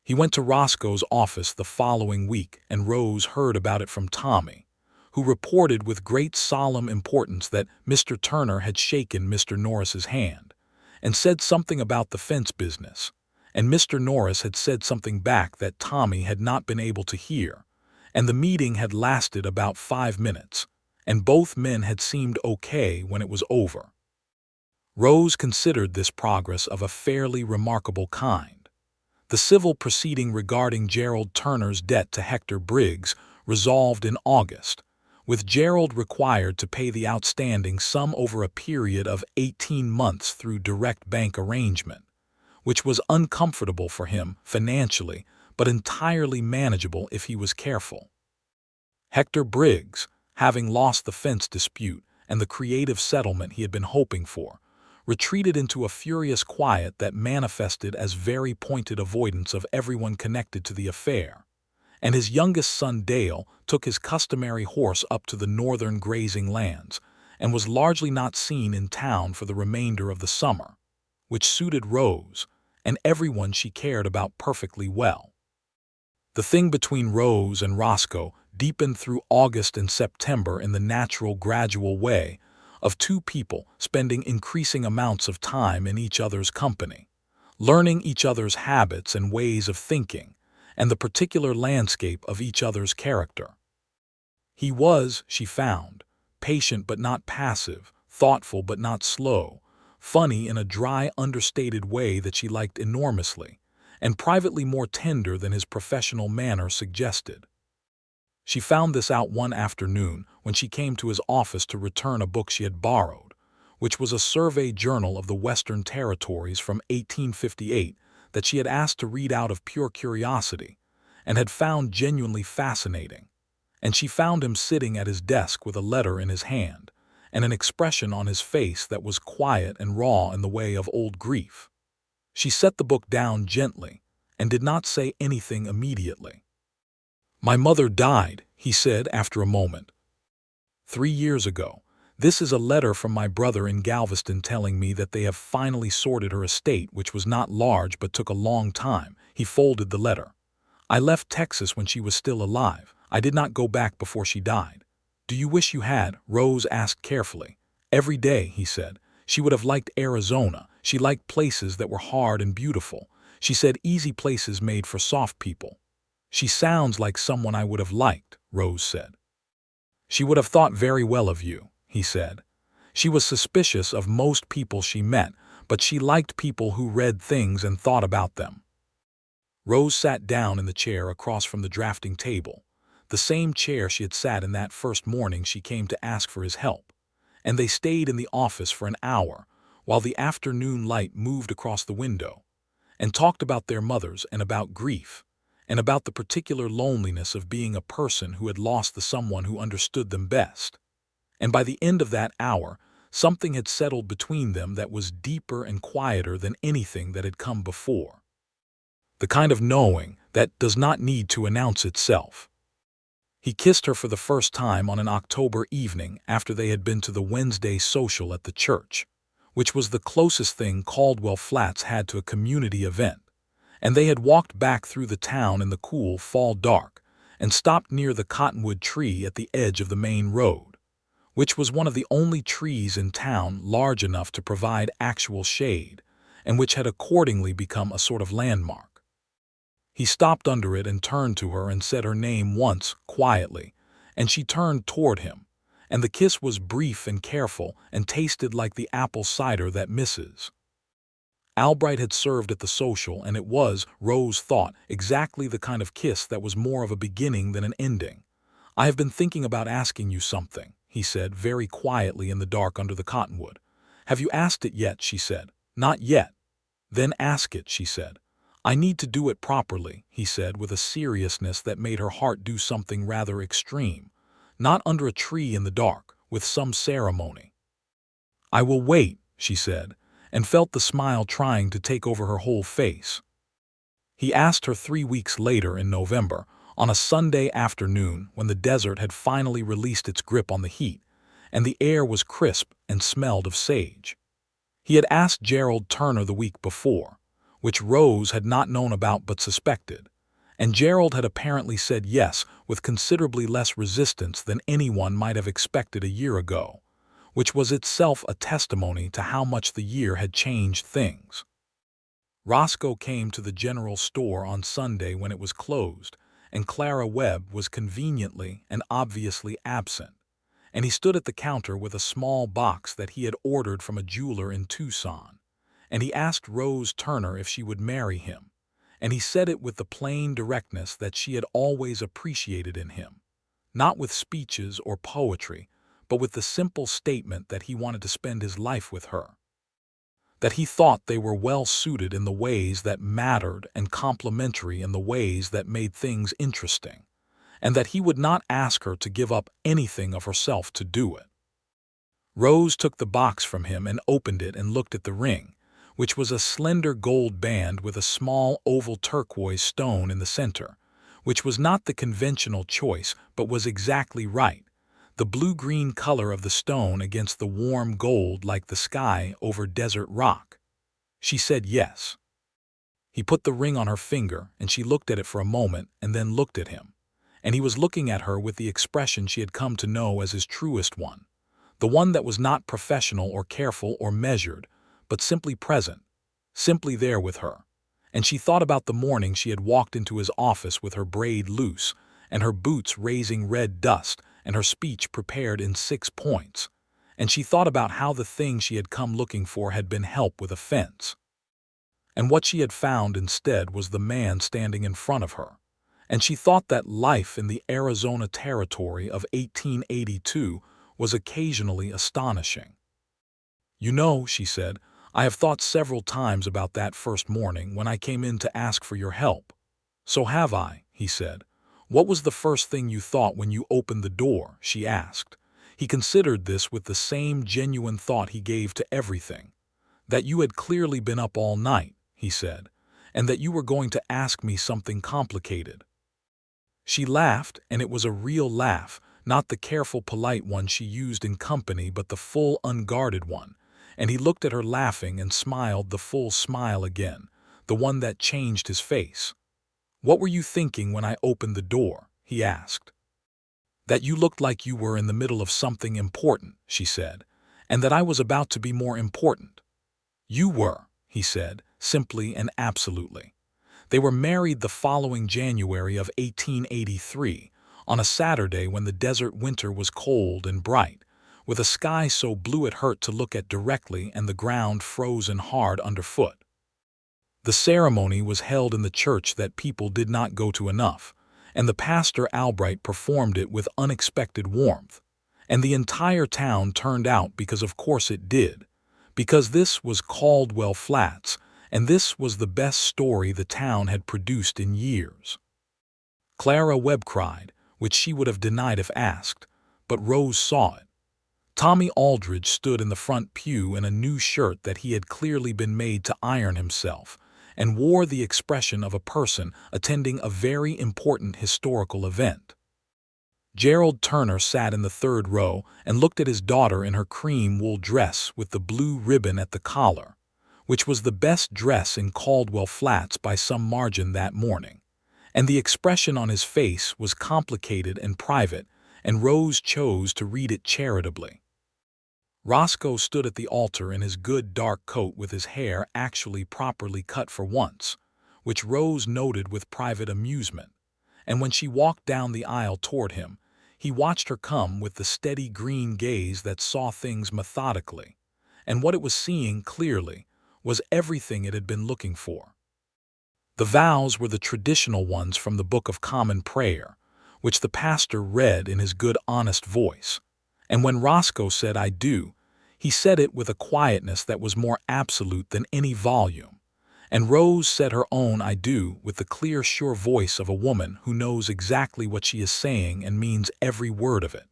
He went to Roscoe's office the following week, and Rose heard about it from Tommy, who reported with great solemn importance that Mr. Turner had shaken Mr. Norris's hand, and said something about the fence business, and Mr. Norris had said something back that Tommy had not been able to hear, and the meeting had lasted about 5 minutes, and both men had seemed okay when it was over. Rose considered this progress of a fairly remarkable kind. The civil proceeding regarding Gerald Turner's debt to Hector Briggs resolved in August, with Gerald required to pay the outstanding sum over a period of 18 months through direct bank arrangement, which was uncomfortable for him financially, but entirely manageable if he was careful. Hector Briggs, having lost the fence dispute and the creative settlement he had been hoping for, retreated into a furious quiet that manifested as very pointed avoidance of everyone connected to the affair, and his youngest son Dale took his customary horse up to the northern grazing lands and was largely not seen in town for the remainder of the summer, which suited Rose and everyone she cared about perfectly well. The thing between Rose and Roscoe deepened through August and September in the natural, gradual way of two people spending increasing amounts of time in each other's company, learning each other's habits and ways of thinking, and the particular landscape of each other's character. He was, she found, patient but not passive, thoughtful but not slow, funny in a dry, understated way that she liked enormously, and privately more tender than his professional manner suggested. She found this out one afternoon when she came to his office to return a book she had borrowed, which was a survey journal of the Western Territories from 1858 that she had asked to read out of pure curiosity and had found genuinely fascinating. And she found him sitting at his desk with a letter in his hand and an expression on his face that was quiet and raw in the way of old grief. She set the book down gently and did not say anything immediately. "My mother died," he said after a moment. "3 years ago. This is a letter from my brother in Galveston telling me that they have finally sorted her estate, which was not large but took a long time." He folded the letter. "I left Texas when she was still alive. I did not go back before she died." "Do you wish you had?" Rose asked carefully. "Every day," he said. She would have liked Arizona. She liked places that were hard and beautiful. She said easy places made for soft people. "She sounds like someone I would have liked," Rose said. "She would have thought very well of you," he said. "She was suspicious of most people she met, but she liked people who read things and thought about them." Rose sat down in the chair across from the drafting table, the same chair she had sat in that first morning she came to ask for his help, and they stayed in the office for an hour while the afternoon light moved across the window, and talked about their mothers and about grief, and about the particular loneliness of being a person who had lost the someone who understood them best. And by the end of that hour, something had settled between them that was deeper and quieter than anything that had come before. The kind of knowing that does not need to announce itself. He kissed her for the first time on an October evening after they had been to the Wednesday social at the church, which was the closest thing Caldwell Flats had to a community event, and they had walked back through the town in the cool fall dark and stopped near the cottonwood tree at the edge of the main road, which was one of the only trees in town large enough to provide actual shade, and which had accordingly become a sort of landmark. He stopped under it and turned to her and said her name once, quietly, and she turned toward him, and the kiss was brief and careful and tasted like the apple cider that misses. Albright had served at the social, and it was, Rose thought, exactly the kind of kiss that was more of a beginning than an ending. "I have been thinking about asking you something," he said very quietly in the dark under the cottonwood. "Have you asked it yet?" she said. "Not yet." "Then ask it," she said. "I need to do it properly," he said with a seriousness that made her heart do something rather extreme. "Not under a tree in the dark, with some ceremony." "I will wait," she said, and felt the smile trying to take over her whole face. He asked her 3 weeks later in November, on a Sunday afternoon when the desert had finally released its grip on the heat, and the air was crisp and smelled of sage. He had asked Gerald Turner the week before, which Rose had not known about but suspected, and Gerald had apparently said yes with considerably less resistance than anyone might have expected a year ago, which was itself a testimony to how much the year had changed things. Roscoe came to the general store on Sunday when it was closed, and Clara Webb was conveniently and obviously absent, and he stood at the counter with a small box that he had ordered from a jeweler in Tucson, and he asked Rose Turner if she would marry him, and he said it with the plain directness that she had always appreciated in him, not with speeches or poetry, but with the simple statement that he wanted to spend his life with her, that he thought they were well suited in the ways that mattered and complementary in the ways that made things interesting, and that he would not ask her to give up anything of herself to do it. Rose took the box from him and opened it and looked at the ring, which was a slender gold band with a small oval turquoise stone in the center, which was not the conventional choice but was exactly right, the blue-green color of the stone against the warm gold like the sky over desert rock. She said yes. He put the ring on her finger, and she looked at it for a moment and then looked at him, and he was looking at her with the expression she had come to know as his truest one, the one that was not professional or careful or measured, but simply present, simply there with her. And she thought about the morning she had walked into his office with her braid loose, and her boots raising red dust, and her speech prepared in 6 points. And she thought about how the thing she had come looking for had been help with a fence. And what she had found instead was the man standing in front of her, and she thought that life in the Arizona Territory of 1882 was occasionally astonishing. "You know," she said, "I have thought several times about that first morning when I came in to ask for your help." "So have I," he said. "What was the first thing you thought when you opened the door?" she asked. He considered this with the same genuine thought he gave to everything. "That you had clearly been up all night," he said, "and that you were going to ask me something complicated." She laughed, and it was a real laugh, not the careful, polite one she used in company, but the full, unguarded one. And he looked at her laughing and smiled the full smile again, the one that changed his face. "What were you thinking when I opened the door?" he asked. "That you looked like you were in the middle of something important," she said, "and that I was about to be more important." "You were," he said, simply and absolutely. They were married the following January of 1883, on a Saturday when the desert winter was cold and bright, with a sky so blue it hurt to look at directly and the ground frozen hard underfoot. The ceremony was held in the church that people did not go to enough, and the pastor Albright performed it with unexpected warmth. And the entire town turned out because of course it did, because this was Caldwell Flats, and this was the best story the town had produced in years. Clara Webb cried, which she would have denied if asked, but Rose saw it. Tommy Aldridge stood in the front pew in a new shirt that he had clearly been made to iron himself, and wore the expression of a person attending a very important historical event. Gerald Turner sat in the third row and looked at his daughter in her cream wool dress with the blue ribbon at the collar, which was the best dress in Caldwell Flats by some margin that morning, and the expression on his face was complicated and private, and Rose chose to read it charitably. Roscoe stood at the altar in his good dark coat with his hair actually properly cut for once, which Rose noted with private amusement, and when she walked down the aisle toward him, he watched her come with the steady green gaze that saw things methodically, and what it was seeing clearly was everything it had been looking for. The vows were the traditional ones from the Book of Common Prayer, which the pastor read in his good honest voice, and when Roscoe said "I do," he said it with a quietness that was more absolute than any volume, and Rose said her own "I do" with the clear, sure voice of a woman who knows exactly what she is saying and means every word of it.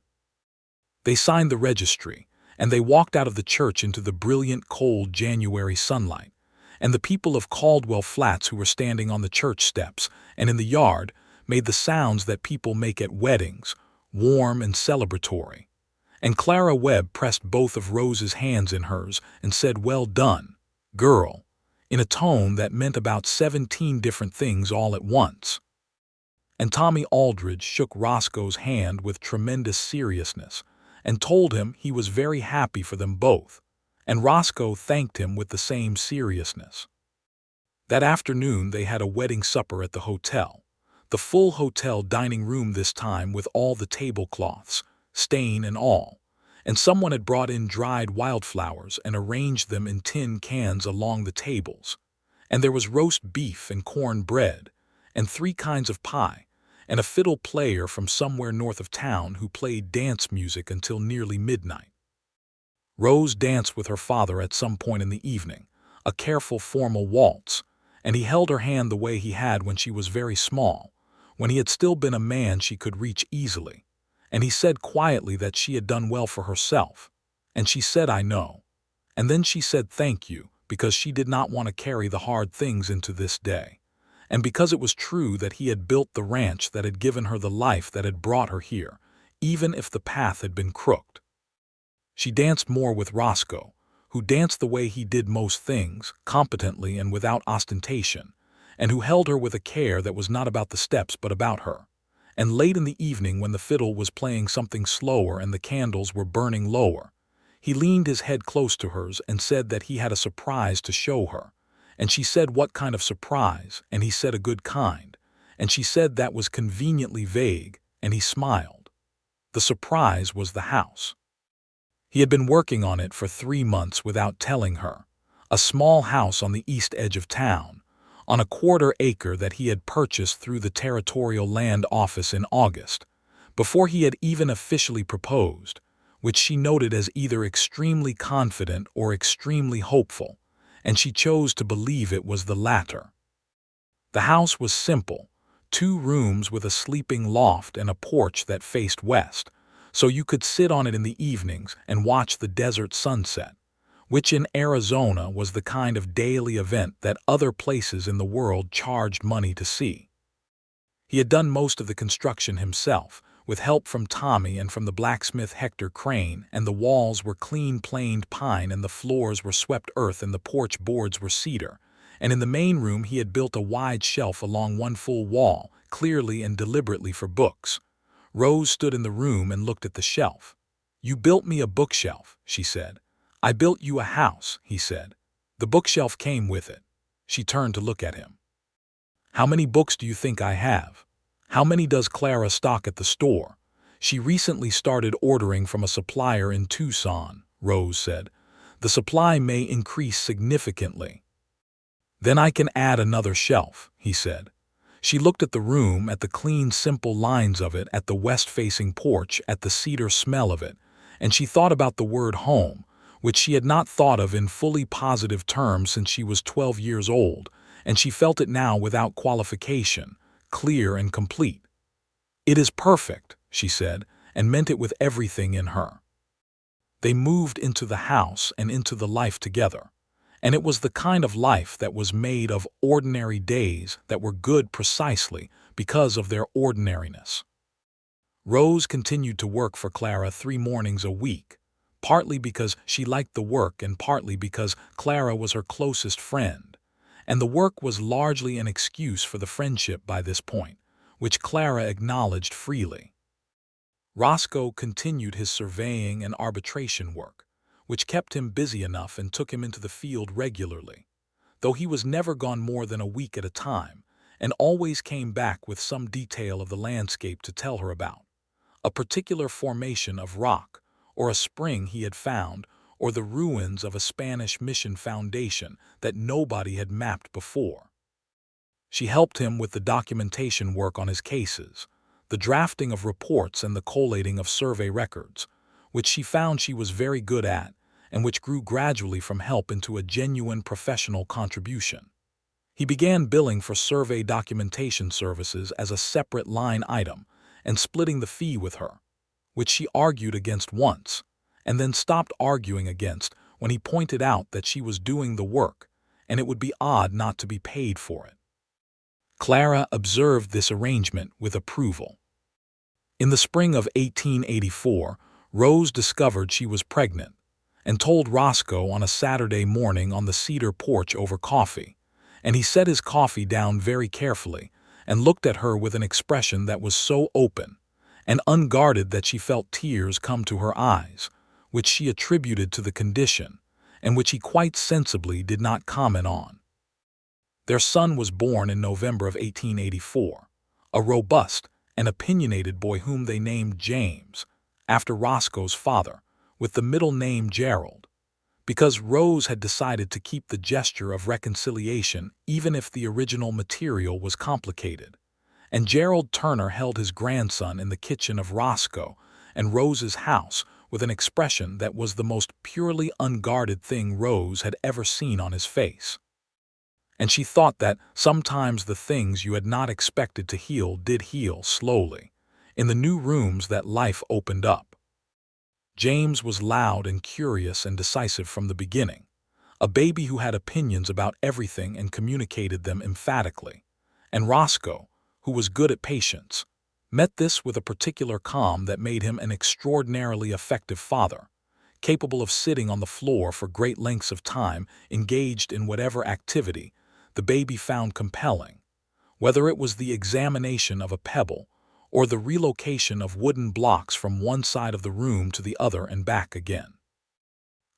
They signed the registry, and they walked out of the church into the brilliant, cold January sunlight, and the people of Caldwell Flats who were standing on the church steps and in the yard made the sounds that people make at weddings, warm and celebratory. And Clara Webb pressed both of Rose's hands in hers and said, "Well done, girl," in a tone that meant about 17 different things all at once. And Tommy Aldridge shook Roscoe's hand with tremendous seriousness and told him he was very happy for them both, and Roscoe thanked him with the same seriousness. That afternoon they had a wedding supper at the hotel, the full hotel dining room this time with all the tablecloths, stain and all, and someone had brought in dried wildflowers and arranged them in tin cans along the tables, and there was roast beef and corn bread, and 3 kinds of pie, and a fiddle player from somewhere north of town who played dance music until nearly midnight. Rose danced with her father at some point in the evening, a careful formal waltz, and he held her hand the way he had when she was very small, when he had still been a man she could reach easily, and he said quietly that she had done well for herself, and she said "I know," and then she said "thank you," because she did not want to carry the hard things into this day, and because it was true that he had built the ranch that had given her the life that had brought her here, even if the path had been crooked. She danced more with Roscoe, who danced the way he did most things, competently and without ostentation, and who held her with a care that was not about the steps but about her. And late in the evening, when the fiddle was playing something slower and the candles were burning lower, he leaned his head close to hers and said that he had a surprise to show her, and she said what kind of surprise, and he said a good kind, and she said that was conveniently vague, and he smiled. The surprise was the house. He had been working on it for 3 months without telling her, a small house on the east edge of town, on a quarter-acre that he had purchased through the Territorial Land Office in August, before he had even officially proposed, which she noted as either extremely confident or extremely hopeful, and she chose to believe it was the latter. The house was simple, 2 rooms with a sleeping loft and a porch that faced west, so you could sit on it in the evenings and watch the desert sunset, which in Arizona was the kind of daily event that other places in the world charged money to see. He had done most of the construction himself, with help from Tommy and from the blacksmith Hector Crane, and the walls were clean planed pine and the floors were swept earth and the porch boards were cedar, and in the main room he had built a wide shelf along one full wall, clearly and deliberately for books. Rose stood in the room and looked at the shelf. "You built me a bookshelf," she said. "I built you a house," he said. "The bookshelf came with it." She turned to look at him. "How many books do you think I have? How many does Clara stock at the store?" "She recently started ordering from a supplier in Tucson," Rose said. "The supply may increase significantly." "Then I can add another shelf," he said. She looked at the room, at the clean, simple lines of it, at the west-facing porch, at the cedar smell of it, and she thought about the word home, which she had not thought of in fully positive terms since she was 12 years old, and she felt it now without qualification, clear and complete. "It is perfect," she said, and meant it with everything in her. They moved into the house and into the life together, and it was the kind of life that was made of ordinary days that were good precisely because of their ordinariness. Rose continued to work for Clara 3 mornings a week, partly because she liked the work and partly because Clara was her closest friend, and the work was largely an excuse for the friendship by this point, which Clara acknowledged freely. Roscoe continued his surveying and arbitration work, which kept him busy enough and took him into the field regularly, though he was never gone more than a week at a time, and always came back with some detail of the landscape to tell her about, a particular formation of rock, or a spring he had found, or the ruins of a Spanish mission foundation that nobody had mapped before. She helped him with the documentation work on his cases, the drafting of reports and the collating of survey records, which she found she was very good at, and which grew gradually from help into a genuine professional contribution. He began billing for survey documentation services as a separate line item and splitting the fee with her, which she argued against once, and then stopped arguing against when he pointed out that she was doing the work, and it would be odd not to be paid for it. Clara observed this arrangement with approval. In the spring of 1884, Rose discovered she was pregnant, and told Roscoe on a Saturday morning on the cedar porch over coffee, and he set his coffee down very carefully and looked at her with an expression that was so open and unguarded that she felt tears come to her eyes, which she attributed to the condition, and which he quite sensibly did not comment on. Their son was born in November of 1884, a robust and opinionated boy whom they named James, after Roscoe's father, with the middle name Gerald, because Rose had decided to keep the gesture of reconciliation even if the original material was complicated, and Gerald Turner held his grandson in the kitchen of Roscoe and Rose's house with an expression that was the most purely unguarded thing Rose had ever seen on his face. And she thought that sometimes the things you had not expected to heal did heal slowly, in the new rooms that life opened up. James was loud and curious and decisive from the beginning, a baby who had opinions about everything and communicated them emphatically, and Roscoe, who was good at patience, met this with a particular calm that made him an extraordinarily effective father, capable of sitting on the floor for great lengths of time, engaged in whatever activity the baby found compelling, whether it was the examination of a pebble or the relocation of wooden blocks from one side of the room to the other and back again.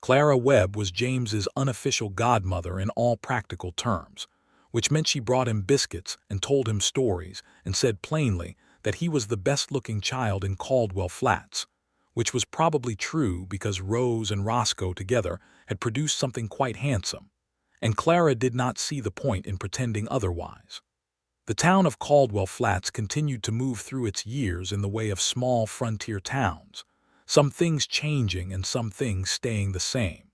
Clara Webb was James's unofficial godmother in all practical terms, which meant she brought him biscuits and told him stories and said plainly that he was the best-looking child in Caldwell Flats, which was probably true because Rose and Roscoe together had produced something quite handsome, and Clara did not see the point in pretending otherwise. The town of Caldwell Flats continued to move through its years in the way of small frontier towns, some things changing and some things staying the same.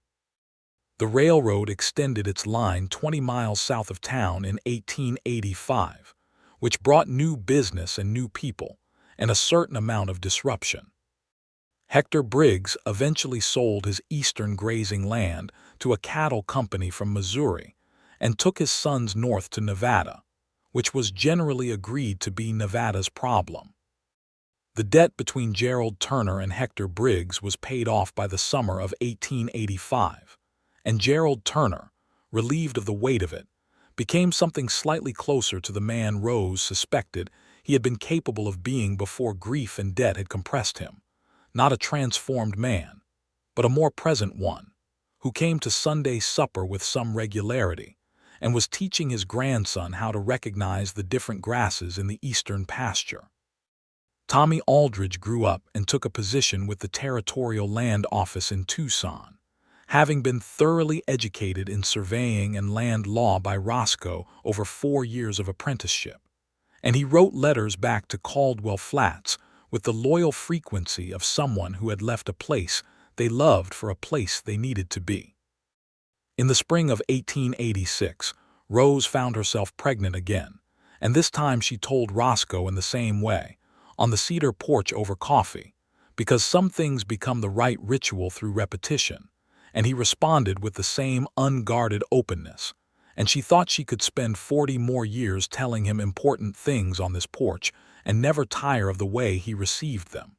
The railroad extended its line 20 miles south of town in 1885, which brought new business and new people, and a certain amount of disruption. Hector Briggs eventually sold his eastern grazing land to a cattle company from Missouri and took his sons north to Nevada, which was generally agreed to be Nevada's problem. The debt between Gerald Turner and Hector Briggs was paid off by the summer of 1885, and Gerald Turner, relieved of the weight of it, became something slightly closer to the man Rose suspected he had been capable of being before grief and debt had compressed him. Not a transformed man, but a more present one, who came to Sunday supper with some regularity and was teaching his grandson how to recognize the different grasses in the eastern pasture. Tommy Aldridge grew up and took a position with the Territorial Land Office in Tucson, having been thoroughly educated in surveying and land law by Roscoe over 4 years of apprenticeship, and he wrote letters back to Caldwell Flats with the loyal frequency of someone who had left a place they loved for a place they needed to be. In the spring of 1886, Rose found herself pregnant again, and this time she told Roscoe in the same way, on the cedar porch over coffee, because some things become the right ritual through repetition, and he responded with the same unguarded openness, and she thought she could spend 40 more years telling him important things on this porch and never tire of the way he received them.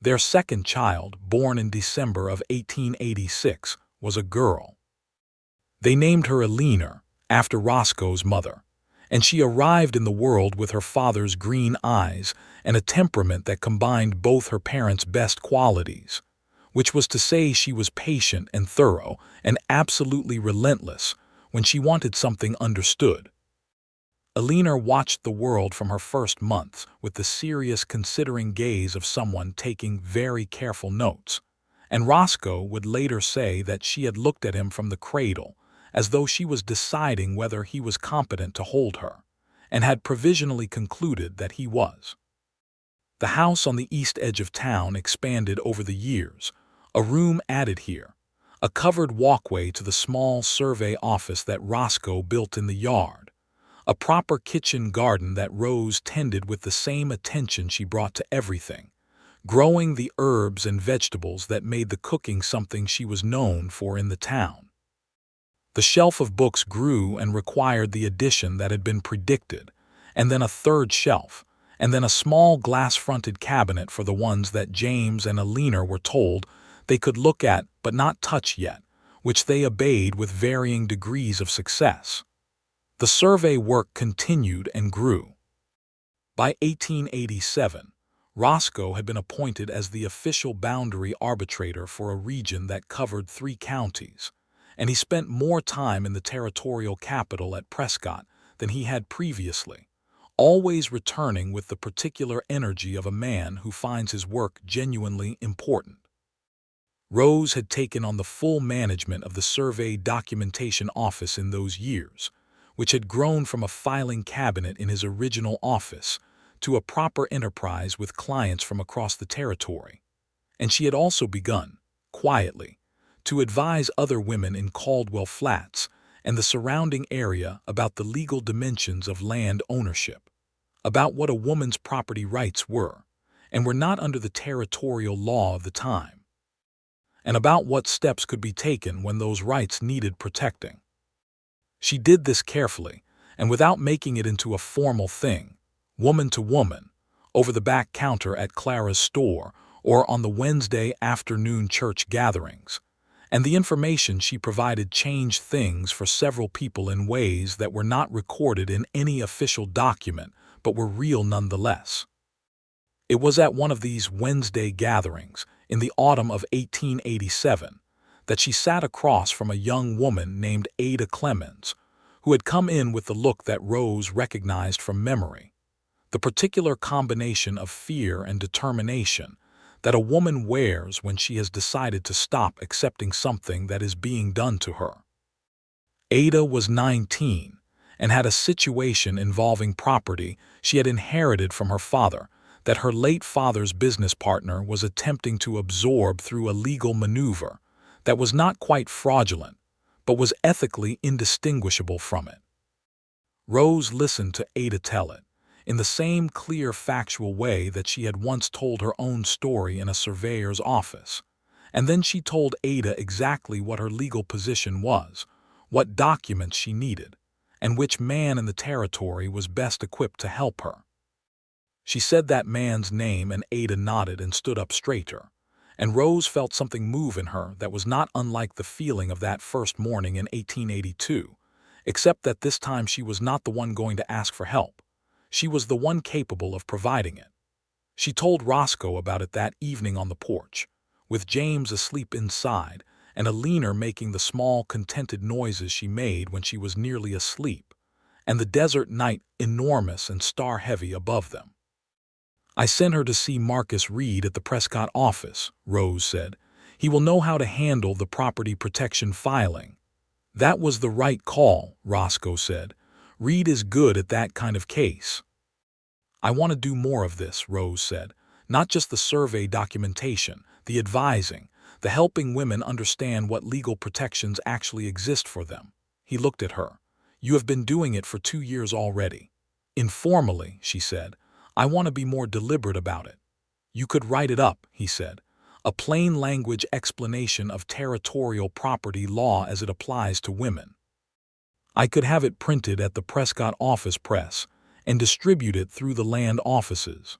Their second child, born in December of 1886, was a girl. They named her Eleanor, after Roscoe's mother, and she arrived in the world with her father's green eyes and a temperament that combined both her parents' best qualities, which was to say she was patient and thorough and absolutely relentless when she wanted something understood. Eleanor watched the world from her first months with the serious, considering gaze of someone taking very careful notes, and Roscoe would later say that she had looked at him from the cradle as though she was deciding whether he was competent to hold her, and had provisionally concluded that he was. The house on the east edge of town expanded over the years, a room added here, a covered walkway to the small survey office that Roscoe built in the yard, a proper kitchen garden that Rose tended with the same attention she brought to everything, growing the herbs and vegetables that made the cooking something she was known for in the town. The shelf of books grew and required the addition that had been predicted, and then a third shelf, and then a small glass-fronted cabinet for the ones that James and Eleanor were told they could look at but not touch yet, which they obeyed with varying degrees of success. The survey work continued and grew. By 1887, Roscoe had been appointed as the official boundary arbitrator for a region that covered 3 counties, and he spent more time in the territorial capital at Prescott than he had previously, always returning with the particular energy of a man who finds his work genuinely important. Rose had taken on the full management of the survey documentation office in those years, which had grown from a filing cabinet in his original office to a proper enterprise with clients from across the territory, and she had also begun, quietly, to advise other women in Caldwell Flats and the surrounding area about the legal dimensions of land ownership, about what a woman's property rights were and were not under the territorial law of the time, and about what steps could be taken when those rights needed protecting. She did this carefully and without making it into a formal thing, woman to woman, over the back counter at Clara's store or on the Wednesday afternoon church gatherings, and the information she provided changed things for several people in ways that were not recorded in any official document but were real nonetheless. It was at one of these Wednesday gatherings in the autumn of 1887 that she sat across from a young woman named Ada Clemens, who had come in with the look that Rose recognized from memory, the particular combination of fear and determination that a woman wears when she has decided to stop accepting something that is being done to her. Ada was 19 and had a situation involving property she had inherited from her father that her late father's business partner was attempting to absorb through a legal maneuver that was not quite fraudulent, but was ethically indistinguishable from it. Rose listened to Ada tell it, in the same clear factual way that she had once told her own story in a surveyor's office. And then she told Ada exactly what her legal position was, what documents she needed, and which man in the territory was best equipped to help her. She said that man's name, and Ada nodded and stood up straighter, and Rose felt something move in her that was not unlike the feeling of that first morning in 1882, except that this time she was not the one going to ask for help. She was the one capable of providing it. She told Roscoe about it that evening on the porch, with James asleep inside and Alina making the small, contented noises she made when she was nearly asleep, and the desert night enormous and star-heavy above them. "I sent her to see Marcus Reed at the Prescott office," Rose said. "He will know how to handle the property protection filing." "That was the right call," Roscoe said. "Reed is good at that kind of case." "I want to do more of this," Rose said. "Not just the survey documentation, the advising, the helping women understand what legal protections actually exist for them." He looked at her. "You have been doing it for 2 years already." "Informally," she said. "I want to be more deliberate about it." "You could write it up," he said. "A plain language explanation of territorial property law as it applies to women. I could have it printed at the Prescott office press and distribute it through the land offices."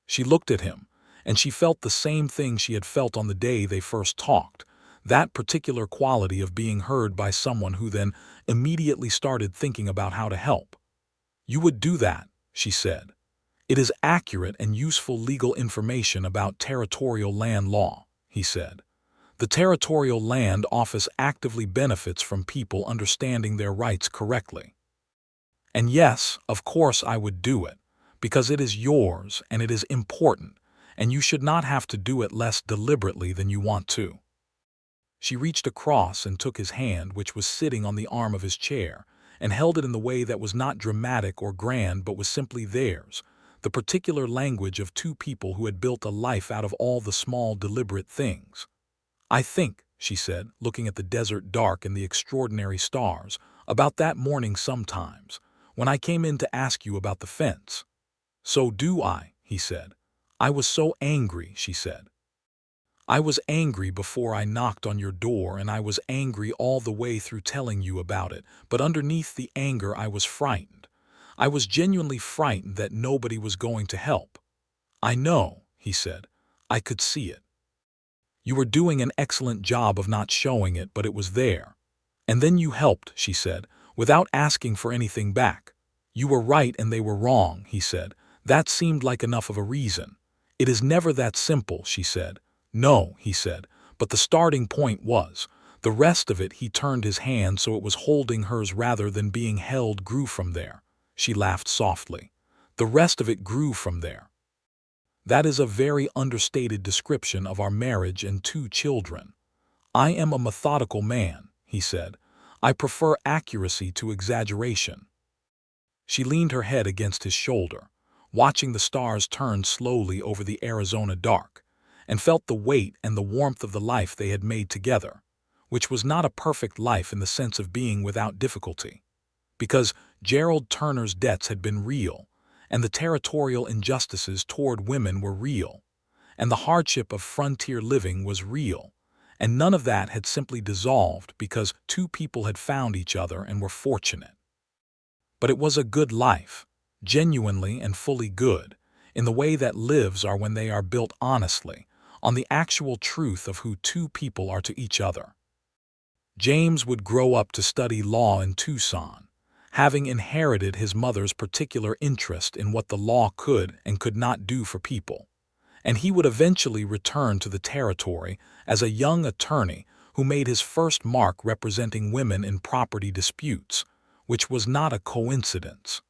She looked at him, and she felt the same thing she had felt on the day they first talked, that particular quality of being heard by someone who then immediately started thinking about how to help. "You would do that," she said. "It is accurate and useful legal information about territorial land law," he said. "The Territorial Land Office actively benefits from people understanding their rights correctly." "And yes, of course I would do it, because it is yours and it is important, and you should not have to do it less deliberately than you want to." She reached across and took his hand, which was sitting on the arm of his chair, and held it in the way that was not dramatic or grand but was simply theirs, the particular language of two people who had built a life out of all the small, deliberate things. "I think," she said, looking at the desert dark and the extraordinary stars, "about that morning sometimes, when I came in to ask you about the fence." "So do I," he said. "I was so angry," she said. "I was angry before I knocked on your door, and I was angry all the way through telling you about it, but underneath the anger I was frightened. I was genuinely frightened that nobody was going to help." "I know," he said. "I could see it. You were doing an excellent job of not showing it, but it was there. And then you helped," she said, "without asking for anything back." "You were right and they were wrong," he said. "That seemed like enough of a reason." "It is never that simple," she said. "No," he said, "but the starting point was. The rest of it," he turned his hand so it was holding hers rather than being held, "grew from there." She laughed softly. "The rest of it grew from there." "That is a very understated description of our marriage and 2 children." "I am a methodical man," he said. "I prefer accuracy to exaggeration." She leaned her head against his shoulder, watching the stars turn slowly over the Arizona dark, and felt the weight and the warmth of the life they had made together, which was not a perfect life in the sense of being without difficulty, because Gerald Turner's debts had been real, and the territorial injustices toward women were real, and the hardship of frontier living was real, and none of that had simply dissolved because 2 people had found each other and were fortunate. But it was a good life, genuinely and fully good, in the way that lives are when they are built honestly, on the actual truth of who 2 people are to each other. James would grow up to study law in Tucson, having inherited his mother's particular interest in what the law could and could not do for people, and he would eventually return to the territory as a young attorney who made his first mark representing women in property disputes, which was not a coincidence.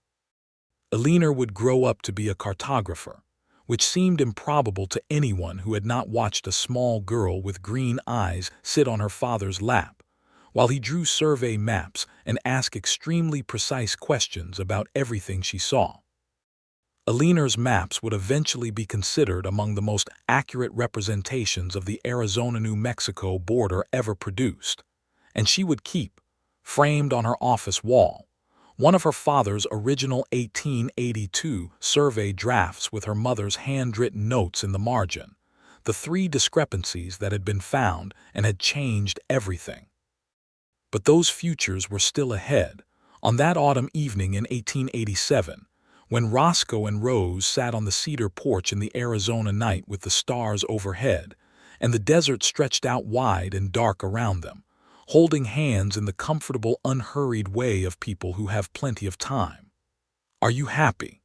Alina would grow up to be a cartographer, which seemed improbable to anyone who had not watched a small girl with green eyes sit on her father's lap, while he drew survey maps and asked extremely precise questions about everything she saw. Alina's maps would eventually be considered among the most accurate representations of the Arizona-New Mexico border ever produced, and she would keep, framed on her office wall, one of her father's original 1882 survey drafts with her mother's handwritten notes in the margin, the 3 discrepancies that had been found and had changed everything. But those futures were still ahead. On that autumn evening in 1887, when Roscoe and Rose sat on the cedar porch in the Arizona night with the stars overhead, and the desert stretched out wide and dark around them, holding hands in the comfortable, unhurried way of people who have plenty of time. "Are you happy?"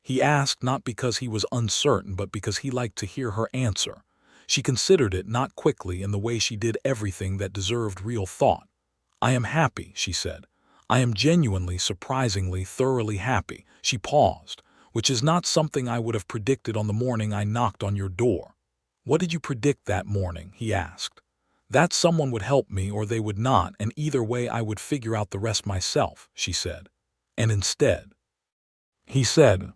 he asked, not because he was uncertain but because he liked to hear her answer. She considered it not quickly in the way she did everything that deserved real thought. "I am happy," she said. "I am genuinely, surprisingly, thoroughly happy." She paused, "which is not something I would have predicted on the morning I knocked on your door." "What did you predict that morning?" he asked. "That someone would help me or they would not, and either way I would figure out the rest myself," she said. "And instead," he said.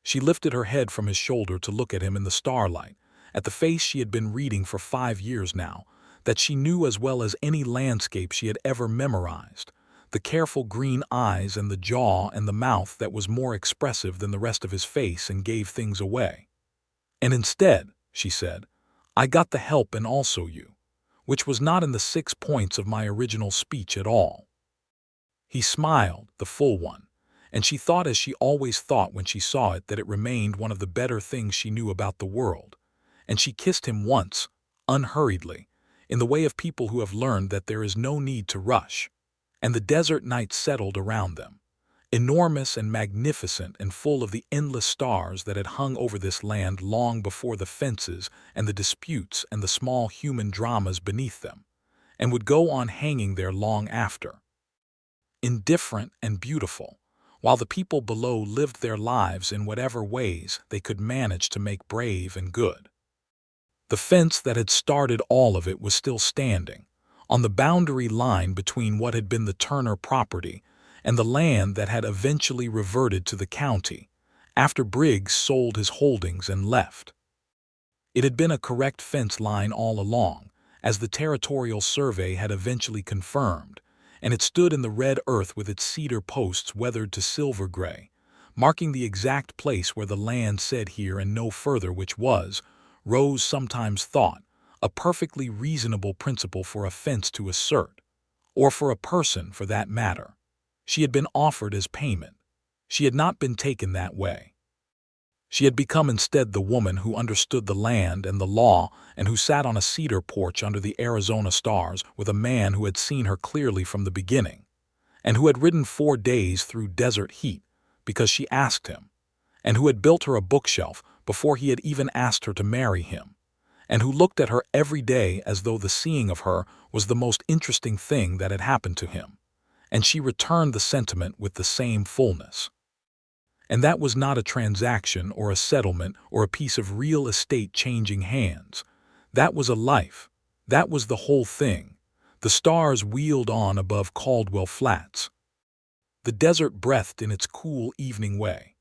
She lifted her head from his shoulder to look at him in the starlight, at the face she had been reading for 5 years now, that she knew as well as any landscape she had ever memorized, the careful green eyes and the jaw and the mouth that was more expressive than the rest of his face and gave things away. "And instead," she said, "I got the help and also you, which was not in the 6 points of my original speech at all." He smiled, the full one, and she thought, as she always thought when she saw it, that it remained one of the better things she knew about the world, and she kissed him once, unhurriedly, in the way of people who have learned that there is no need to rush. And the desert night settled around them, enormous and magnificent and full of the endless stars that had hung over this land long before the fences and the disputes and the small human dramas beneath them, and would go on hanging there long after. Indifferent and beautiful, while the people below lived their lives in whatever ways they could manage to make brave and good. The fence that had started all of it was still standing, on the boundary line between what had been the Turner property and the land that had eventually reverted to the county, after Briggs sold his holdings and left. It had been a correct fence line all along, as the Territorial Survey had eventually confirmed, and it stood in the red earth with its cedar posts weathered to silver gray, marking the exact place where the land said here and no further, which was, Rose sometimes thought, a perfectly reasonable principle for a fence to assert, or for a person for that matter. She had been offered as payment. She had not been taken that way. She had become instead the woman who understood the land and the law and who sat on a cedar porch under the Arizona stars with a man who had seen her clearly from the beginning, and who had ridden 4 days through desert heat because she asked him, and who had built her a bookshelf before he had even asked her to marry him, and who looked at her every day as though the seeing of her was the most interesting thing that had happened to him, and she returned the sentiment with the same fullness. And that was not a transaction or a settlement or a piece of real estate changing hands. That was a life. That was the whole thing. The stars wheeled on above Caldwell Flats. The desert breathed in its cool evening way.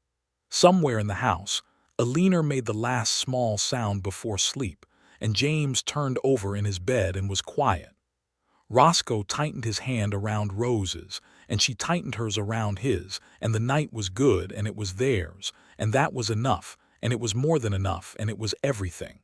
Somewhere in the house, Alina made the last small sound before sleep, and James turned over in his bed and was quiet. Roscoe tightened his hand around Rose's, and she tightened hers around his, and the night was good, and it was theirs, and that was enough, and it was more than enough, and it was everything.